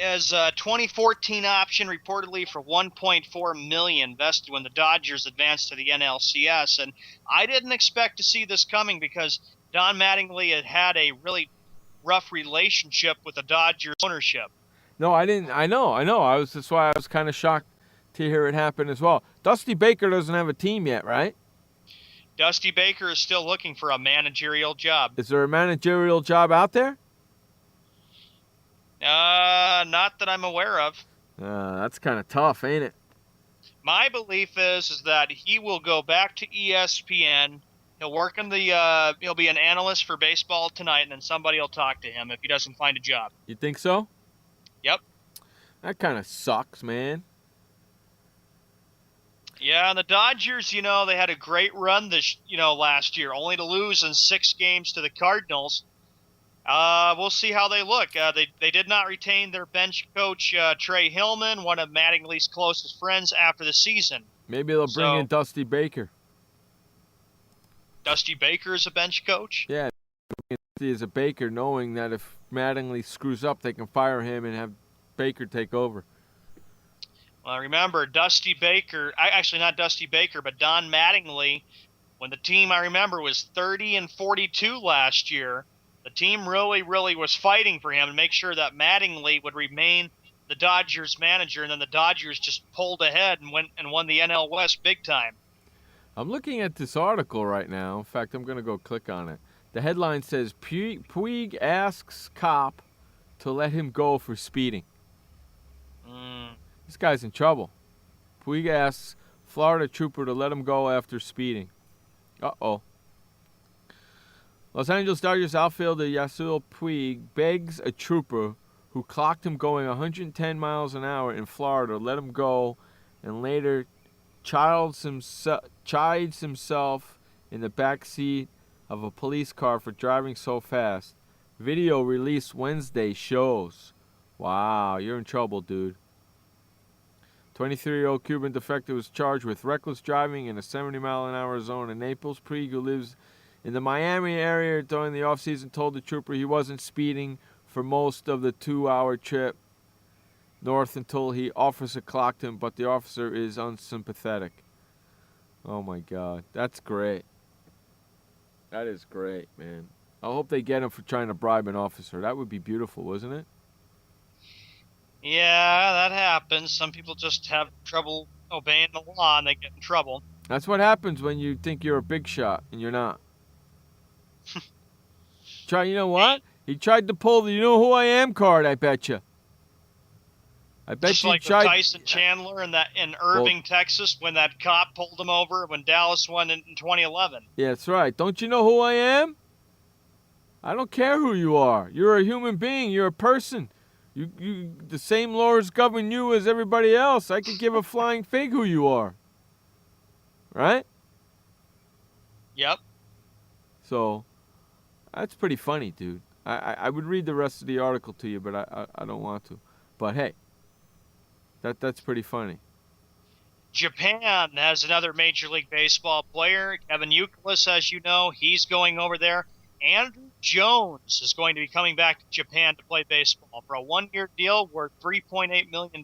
As a 2014 option reportedly for $1.4 million vested when the Dodgers advanced to the NLCS, and I didn't expect to see this coming because Don Mattingly had a really rough relationship with the Dodgers ownership. No, I didn't. I know. That's why I was kind of shocked to hear it happen as well. Dusty Baker doesn't have a team yet, right? Dusty Baker is still looking for a managerial job. Is there a managerial job out there? Not that I'm aware of. That's kind of tough, ain't it? My belief is that he will go back to ESPN. He'll work in the. He'll be an analyst for Baseball Tonight, and then somebody will talk to him if he doesn't find a job. You think so? Yep. That kind of sucks, man. Yeah, and the Dodgers, they had a great run last year, only to lose in 6 games to the Cardinals. We'll see how they look. They did not retain their bench coach, Trey Hillman, one of Mattingly's closest friends, after the season. Maybe they'll bring in Dusty Baker. Dusty Baker is a bench coach? Yeah, Dusty is a Baker, knowing that if Mattingly screws up, they can fire him and have Baker take over. Well, remember, Dusty Baker, actually not Dusty Baker, but Don Mattingly, when the team, I remember, was 30-42 last year, the team really, really was fighting for him to make sure that Mattingly would remain the Dodgers manager, and then the Dodgers just pulled ahead and won the NL West big time. I'm looking at this article right now. In fact, I'm going to go click on it. The headline says, Puig asks cop to let him go for speeding. This guy's in trouble. Puig asks Florida trooper to let him go after speeding. Uh-oh. Los Angeles Dodgers outfielder Yasiel Puig begs a trooper who clocked him going 110 miles an hour in Florida to let him go, and later chides himself in the back seat of a police car for driving so fast. Video released Wednesday shows. Wow, you're in trouble, dude. 23-year-old Cuban defector was charged with reckless driving in a 70-mile-an-hour zone in Naples. Puig, who lives in the Miami area during the offseason told the trooper he wasn't speeding for most of the 2-hour trip north until he officer clocked him, but the officer is unsympathetic. Oh, my God. That's great. That is great, man. I hope they get him for trying to bribe an officer. That would be beautiful, wouldn't it? Yeah, that happens. Some people just have trouble obeying the law and they get in trouble. That's what happens when you think you're a big shot and you're not. You know what? He tried to pull the "you know who I am" card, I bet you. I bet Just you like tried. Tyson Chandler in Irving, Texas, when that cop pulled him over when Dallas won in 2011. Yeah, that's right. Don't you know who I am? I don't care who you are. You're a human being. You're a person. You the same laws govern you as everybody else. I could give a flying fig who you are. Right? Yep. So, that's pretty funny, dude. I would read the rest of the article to you, but I don't want to. But hey, that's pretty funny. Japan has another Major League Baseball player, Kevin Youkilis, as you know. He's going over there. Andrew Jones is going to be coming back to Japan to play baseball for a one-year deal worth $3.8 million.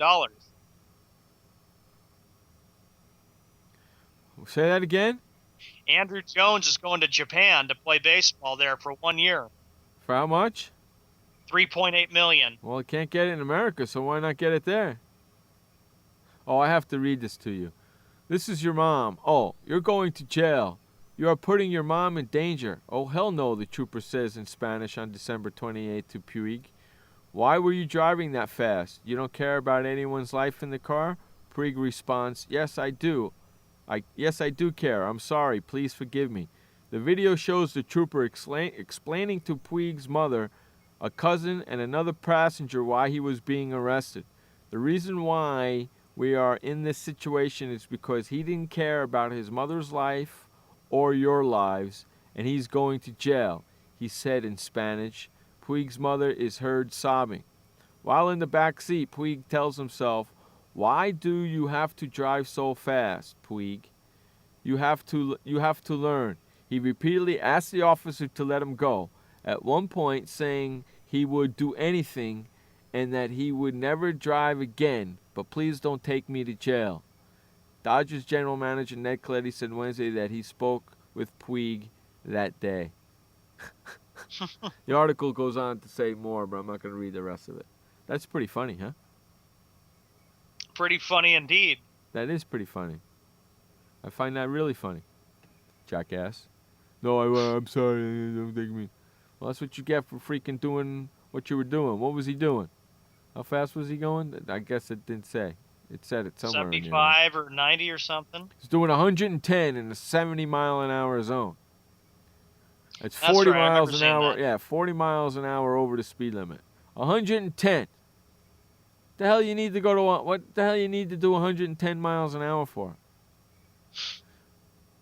Say that again? Andrew Jones is going to Japan to play baseball there for 1 year. For how much? $3.8 million. Well, I can't get it in America, so why not get it there? Oh, I have to read this to you. This is your mom. Oh, you're going to jail. You are putting your mom in danger. Oh, hell no, the trooper says in Spanish on December 28th to Puig. Why were you driving that fast? You don't care about anyone's life in the car? Puig responds, yes, I do. Yes, I do care. I'm sorry. Please forgive me. The video shows the trooper explaining to Puig's mother, a cousin, and another passenger why he was being arrested. The reason why we are in this situation is because he didn't care about his mother's life or your lives, and he's going to jail, he said in Spanish. Puig's mother is heard sobbing. While in the back seat, Puig tells himself, why do you have to drive so fast, Puig? You have to learn. He repeatedly asked the officer to let him go, at one point saying he would do anything and that he would never drive again, but please don't take me to jail. Dodgers general manager Ned Colletti said Wednesday that he spoke with Puig that day. The article goes on to say more, but I'm not going to read the rest of it. That's pretty funny, huh? Pretty funny indeed. That is pretty funny. I find that really funny. Jackass. No, I'm sorry. Don't take me. Well, that's what you get for freaking doing what you were doing. What was he doing? How fast was he going? I guess it didn't say. It said it somewhere. 75 or 90 or something. He's doing 110 in a 70-mile-an-hour zone. It's 40 miles an hour. That. Yeah, 40 miles an hour over the speed limit. 110. The hell you need to go to what the hell you need to do 110 miles an hour for?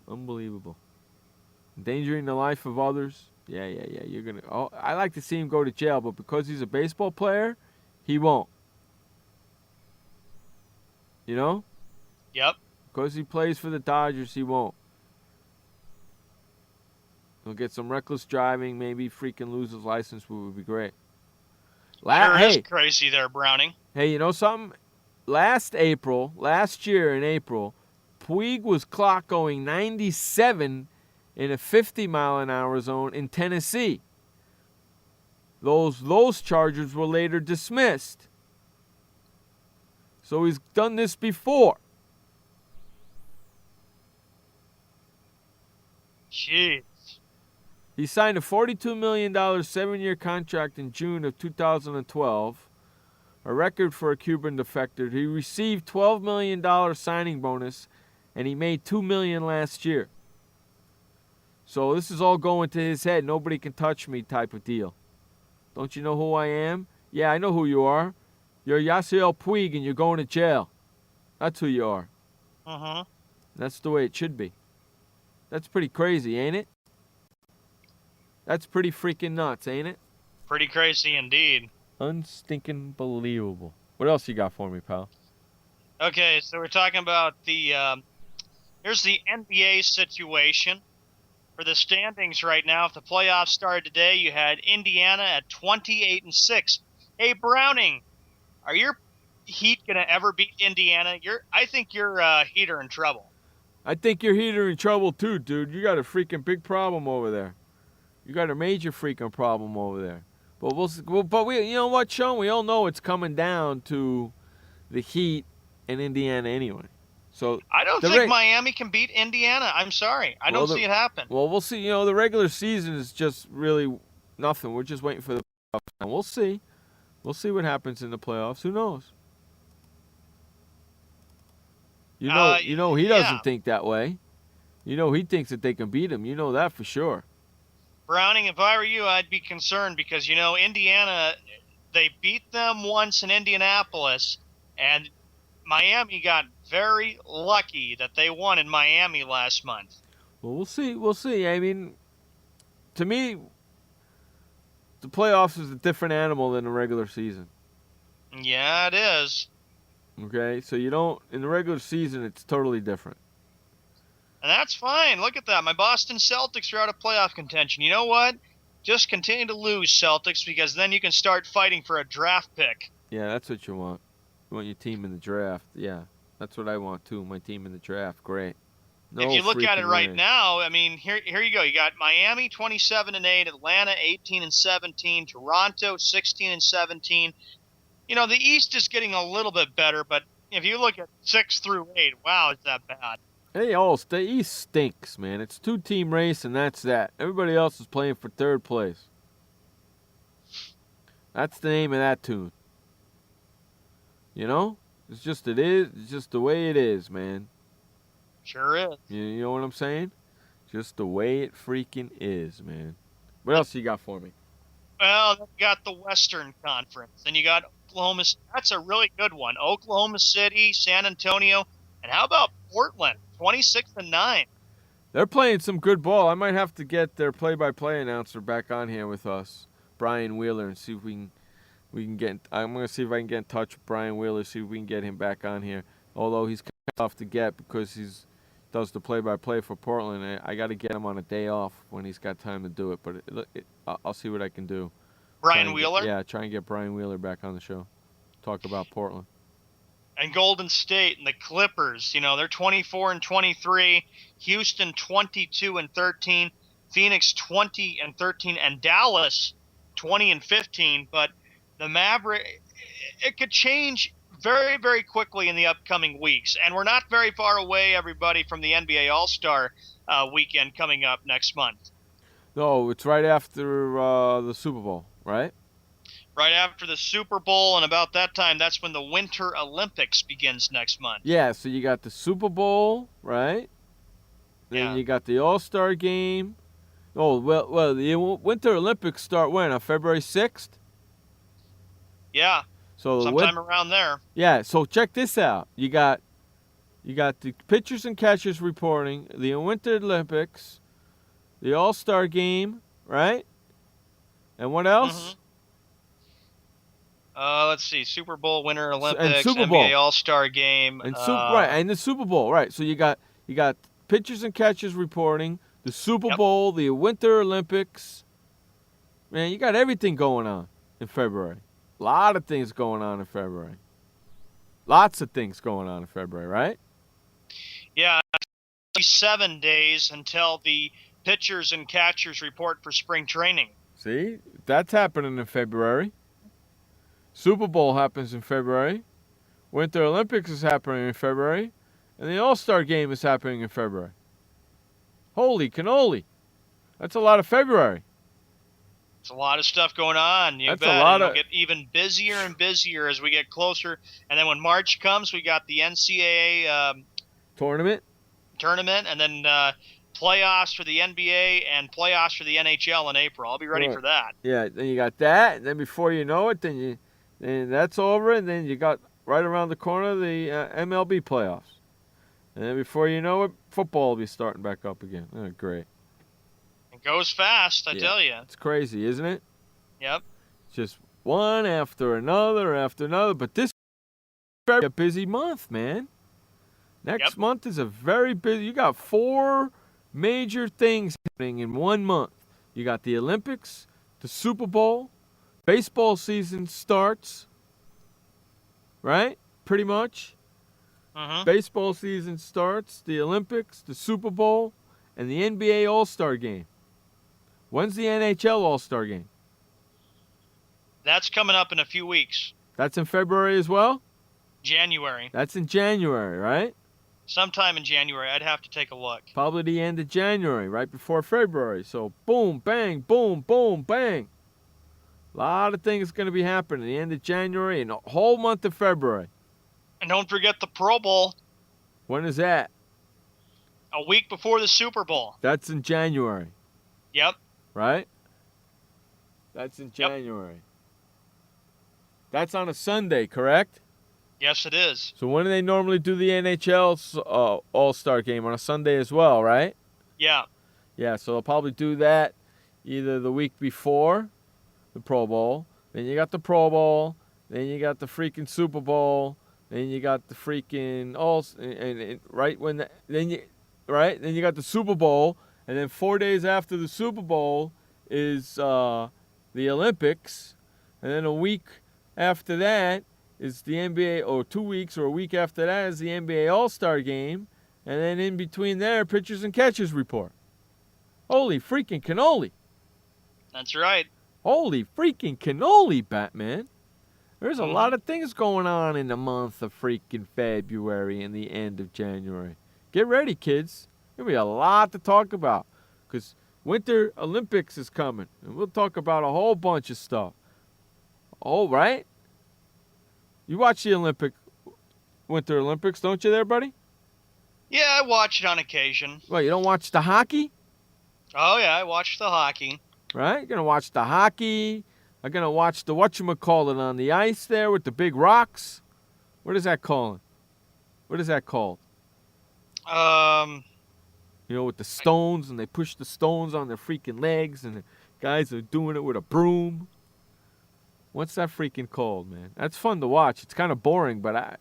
Unbelievable. Endangering the life of others. Yeah. You're gonna. Oh, I like to see him go to jail, but because he's a baseball player, he won't. You know? Yep. Because he plays for the Dodgers, he won't. He'll get some reckless driving, maybe freaking lose his license, which would be great. Is crazy there, Browning. Hey, you know something? Last year in April, Puig was clock going 97 in a 50-mile-an-hour zone in Tennessee. Those charges were later dismissed. So he's done this before. Jeez. He signed a $42 million 7-year contract in June of 2012, a record for a Cuban defector. He received $12 million signing bonus, and he made $2 million last year. So this is all going to his head. Nobody can touch me type of deal. Don't you know who I am? Yeah, I know who you are. You're Yasiel Puig, and you're going to jail. That's who you are. Uh-huh. That's the way it should be. That's pretty crazy, ain't it? That's pretty freaking nuts, ain't it? Pretty crazy indeed. Unstinking believable. What else you got for me, pal? Okay, so we're talking about here's the NBA situation. for the standings right now. If the playoffs started today, you had Indiana at 28-6. Hey, Browning, are your Heat going to ever beat Indiana? I think your Heat are in trouble. I think your Heat are in trouble too, dude. You got a freaking big problem over there. You got a major freaking problem over there. But you know what, Sean? We all know it's coming down to the Heat and Indiana anyway. So I don't think Miami can beat Indiana. I'm sorry. I don't see it happen. Well, we'll see. You know, the regular season is just really nothing. We're just waiting for the playoffs. And we'll see. We'll see what happens in the playoffs. Who knows? You know, he doesn't think that way. You know, he thinks that they can beat him. You know that for sure. Browning, if I were you, I'd be concerned because, you know, Indiana, they beat them once in Indianapolis, and Miami got very lucky that they won in Miami last month. Well, we'll see. We'll see. I mean, to me, the playoffs is a different animal than the regular season. Yeah, it is. Okay? So in the regular season, it's totally different. And that's fine. Look at that. My Boston Celtics are out of playoff contention. You know what? Just continue to lose, Celtics, because then you can start fighting for a draft pick. Yeah, that's what you want. You want your team in the draft. Yeah, that's what I want, too. My team in the draft. Great. No, if you look at it right now, I mean, here you go. You got Miami 27-8, Atlanta 18-17, Toronto 16-17. You know, the East is getting a little bit better, but if you look at 6 through 8, wow, is that bad? The East stinks, man. It's 2-team race, and that's that. Everybody else is playing for third place. That's the name of that tune. You know? It's just the way it is, man. Sure is. You know what I'm saying? Just the way it freaking is, man. What else you got for me? Well, you got the Western Conference. Then you got Oklahoma. That's a really good one. Oklahoma City, San Antonio, and how about Portland? 26-9. They're playing some good ball. I might have to get their play-by-play announcer back on here with us, Brian Wheeler, and see if we can get. I'm going to see if I can get in touch with Brian Wheeler, see if we can get him back on here. Although he's kind of tough to get because he's does the play-by-play for Portland. I got to get him on a day off when he's got time to do it. But I'll see what I can do. Brian Wheeler? Try and get Brian Wheeler back on the show. Talk about Portland. And Golden State and the Clippers, you know, they're 24-23. Houston 22-13. Phoenix 20-13, and Dallas 20-15. But the Maverick, it could change very, very quickly in the upcoming weeks. And we're not very far away, everybody, from the NBA All-Star weekend coming up next month. No, it's right after the Super Bowl, right? Right after the Super Bowl, and about that time, that's when the Winter Olympics begins next month. Yeah, so you got the Super Bowl, right? Then you got the All-Star game. Oh, well, the Winter Olympics start when? On February 6th? Yeah, so sometime around there. Yeah, so check this out. You got the pitchers and catchers reporting, the Winter Olympics, the All-Star game, right? And what else? Mm-hmm. Let's see, Super Bowl, Winter Olympics, Super Bowl. NBA All-Star Game. And and the Super Bowl, right. So you got pitchers and catchers reporting, the Super Bowl, the Winter Olympics. Man, you got everything going on in February. A lot of things going on in February. Lots of things going on in February, right? Yeah, 7 days until the pitchers and catchers report for spring training. See, that's happening in February. Super Bowl happens in February. Winter Olympics is happening in February. And the All-Star game is happening in February. Holy cannoli. That's a lot of February. It's a lot of stuff going on. You That's bet. a lot It'll of... get even busier and busier as we get closer. And then when March comes, we got the NCAA tournament, and then playoffs for the NBA and playoffs for the NHL in April. I'll be ready for that. Yeah, then you got that. And then before you know it, then that's over. And then you got right around the corner the MLB playoffs. And then before you know it, football will be starting back up again. Oh, great. It goes fast, I tell you. It's crazy, isn't it? Yep. Just one after another. But this is a busy month, man. Next month is a very busy. You got 4 major things happening in 1 month. You got the Olympics, the Super Bowl, baseball season starts, right? Pretty much. Baseball season starts, the Olympics, the Super Bowl, and the NBA All-Star Game. When's the NHL All-Star Game? That's coming up in a few weeks. That's in February as well? January. That's in January, right? Sometime in January. I'd have to take a look. Probably the end of January, right before February. So boom, bang, boom, boom, bang. A lot of things going to be happening the end of January and the whole month of February. And don't forget the Pro Bowl. When is that? A week before the Super Bowl. That's in January. Yep. Right? That's in January. That's on a Sunday, correct? Yes, it is. So when do they normally do the NHL All-Star Game? On a Sunday as well, right? Yeah. Yeah, so they'll probably do that either the week before the Pro Bowl. Then you got the Pro Bowl. Then you got the freaking Super Bowl. Then you got the freaking then you got the Super Bowl, and then 4 days after the Super Bowl is the Olympics, and then a week after that is the NBA, or 2 weeks or a week after that is the NBA All-Star Game, and then in between there, pitchers and catchers report. Holy freaking cannoli. That's right. Holy freaking cannoli, Batman. There's a lot of things going on in the month of freaking February and the end of January. Get ready, kids. There'll be a lot to talk about because Winter Olympics is coming, and we'll talk about a whole bunch of stuff. Oh, right? You watch the Winter Olympics, don't you there, buddy? Yeah, I watch it on occasion. Well, you don't watch the hockey? Oh, yeah, I watch the hockey. Right? You're going to watch the hockey. I'm going to watch the whatchamacallit on the ice there with the big rocks. What is that called? What is that called? You know, with the stones, and they push the stones on their freaking legs, and the guys are doing it with a broom. What's that freaking called, man? That's fun to watch. It's kind of boring, but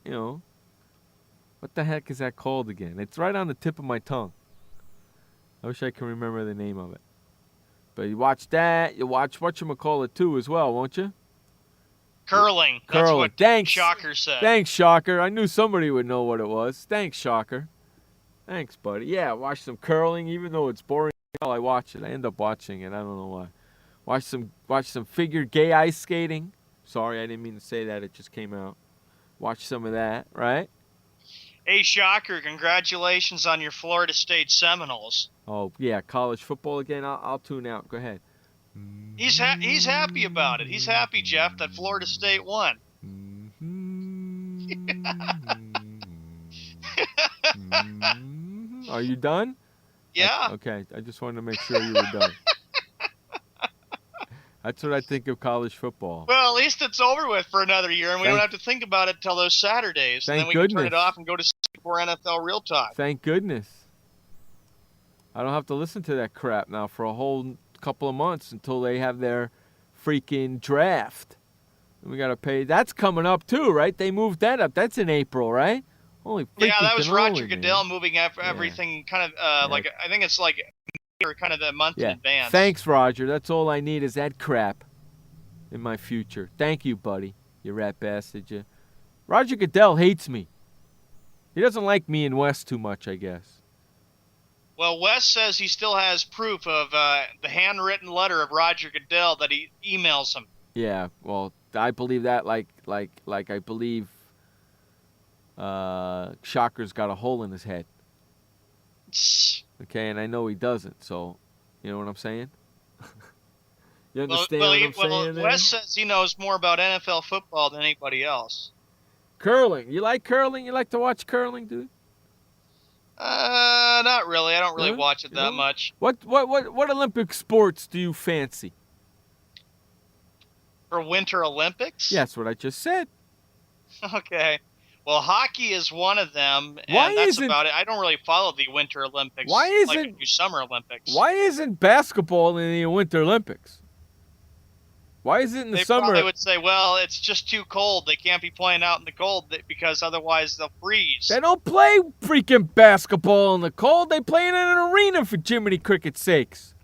what the heck is that called again? It's right on the tip of my tongue. I wish I could remember the name of it. But you watch that. You watch whatchamacallit too as well, won't you? Curling. That's what Shocker said. Thanks, Shocker. I knew somebody would know what it was. Thanks, Shocker. Thanks, buddy. Yeah, watch some curling, even though it's boring. I watch it. I end up watching it. I don't know why. Watch some figure gay ice skating. Sorry, I didn't mean to say that. It just came out. Watch some of that, right? Hey, Shocker, congratulations on your Florida State Seminoles. Oh, yeah, college football again. I'll tune out. Go ahead. He's happy about it. He's happy, Jeff, that Florida State won. Are you done? Yeah. Okay, I just wanted to make sure you were done. That's what I think of college football. Well, at least it's over with for another year, and we don't have to think about it till those Saturdays. And then we can turn it off and go to sleep for NFL Real Talk. Thank goodness. I don't have to listen to that crap now for a whole couple of months until they have their freaking draft. And we got to pay. That's coming up too, right? They moved that up. That's in April, right? Holy freaking yeah, that was Roger man. Goodell moving everything kind of like, I think it's like kind of the month in advance. Thanks, Roger. That's all I need is that crap in my future. Thank you, buddy. You rat bastard. You. Roger Goodell hates me. He doesn't like me and Wes too much, I guess. Well, Wes says he still has proof of the handwritten letter of Roger Goodell that he emails him. Yeah, well, I believe that like I believe Shocker's got a hole in his head. Okay, and I know he doesn't, so you know what I'm saying? You understand what I'm saying there? Wes says he knows more about NFL football than anybody else. Curling. You like curling? You like to watch curling, dude? Not really. I don't really watch it that much. What Olympic sports do you fancy? For Winter Olympics? Yeah, that's what I just said. Okay. Well, hockey is one of them, and that's about it. I don't really follow the Winter Olympics like I do Summer Olympics. Why isn't basketball in the Winter Olympics? Why is it in the They summer? probably would say, well, it's just too cold. They can't be playing out in the cold because otherwise they'll freeze. They don't play freaking basketball in the cold. They play in an arena, for Jiminy Cricket's sakes.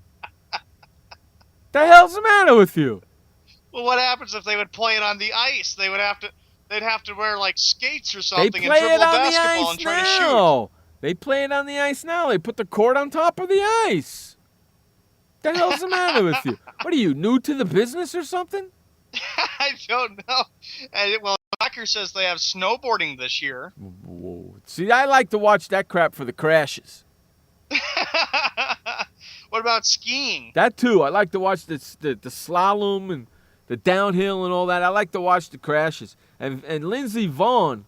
The hell's the matter with you? Well, what happens if they would play it on the ice? They'd have to wear like skates or They something play and it dribble on the basketball ice and try to shoot. now. They play it on the ice now. They put the court on top of the ice. The hell's the matter with you? What are you, new to the business or something? I don't know. Well, Packer says they have snowboarding this year. Whoa. See, I like to watch that crap for the crashes. What about skiing? That too. I like to watch the slalom and the downhill and all that. I like to watch the crashes. And Lindsey Vonn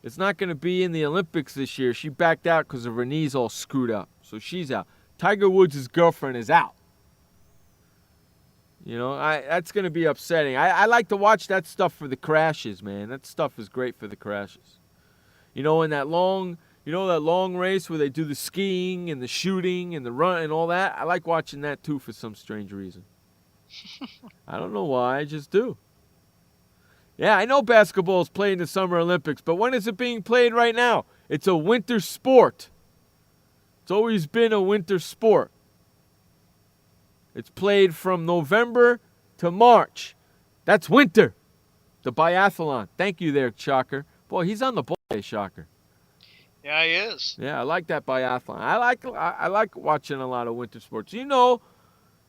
is not going to be in the Olympics this year. She backed out because of her knees all screwed up. So she's out. Tiger Woods' girlfriend is out. You know, that's going to be upsetting. I like to watch that stuff for the crashes, man. That stuff is great for the crashes. You know, in that long race where they do the skiing and the shooting and the run and all that, I like watching that too for some strange reason. I don't know why, I just do. Yeah, I know basketball is played in the Summer Olympics, but when is it being played right now? It's a winter sport. It's always been a winter sport. It's played from November to March. That's winter. The biathlon. Thank you there, Shocker. Boy, he's on the ball today, Shocker. Yeah, he is. Yeah, I like that biathlon. I like watching a lot of winter sports. You know,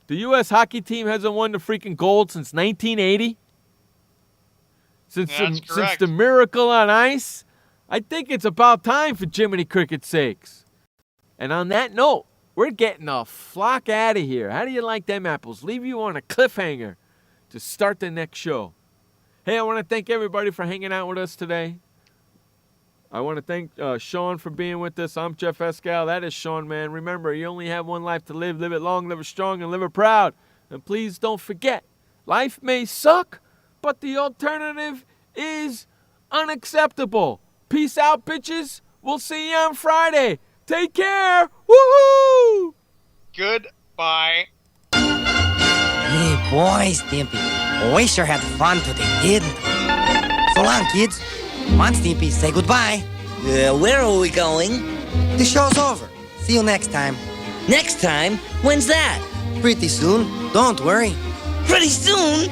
the U.S. hockey team hasn't won the freaking gold since 1980. Since the miracle on ice. I think it's about time for Jiminy Cricket's sakes. And on that note, we're getting a flock out of here. How do you like them apples? Leave you on a cliffhanger to start the next show. Hey, I want to thank everybody for hanging out with us today. I want to thank Sean for being with us. I'm Jeff Escal. That is Sean, man. Remember, you only have one life to live. Live it long, live it strong, and live it proud. And please don't forget, life may suck, but the alternative is unacceptable. Peace out, bitches. We'll see you on Friday. Take care. Woohoo! Goodbye. Hey, boy, Stimpy. We sure had fun today, didn't we? So long, kids. Come on, Stimpy, say goodbye. Where are we going? The show's over. See you next time. Next time? When's that? Pretty soon. Don't worry. Pretty soon?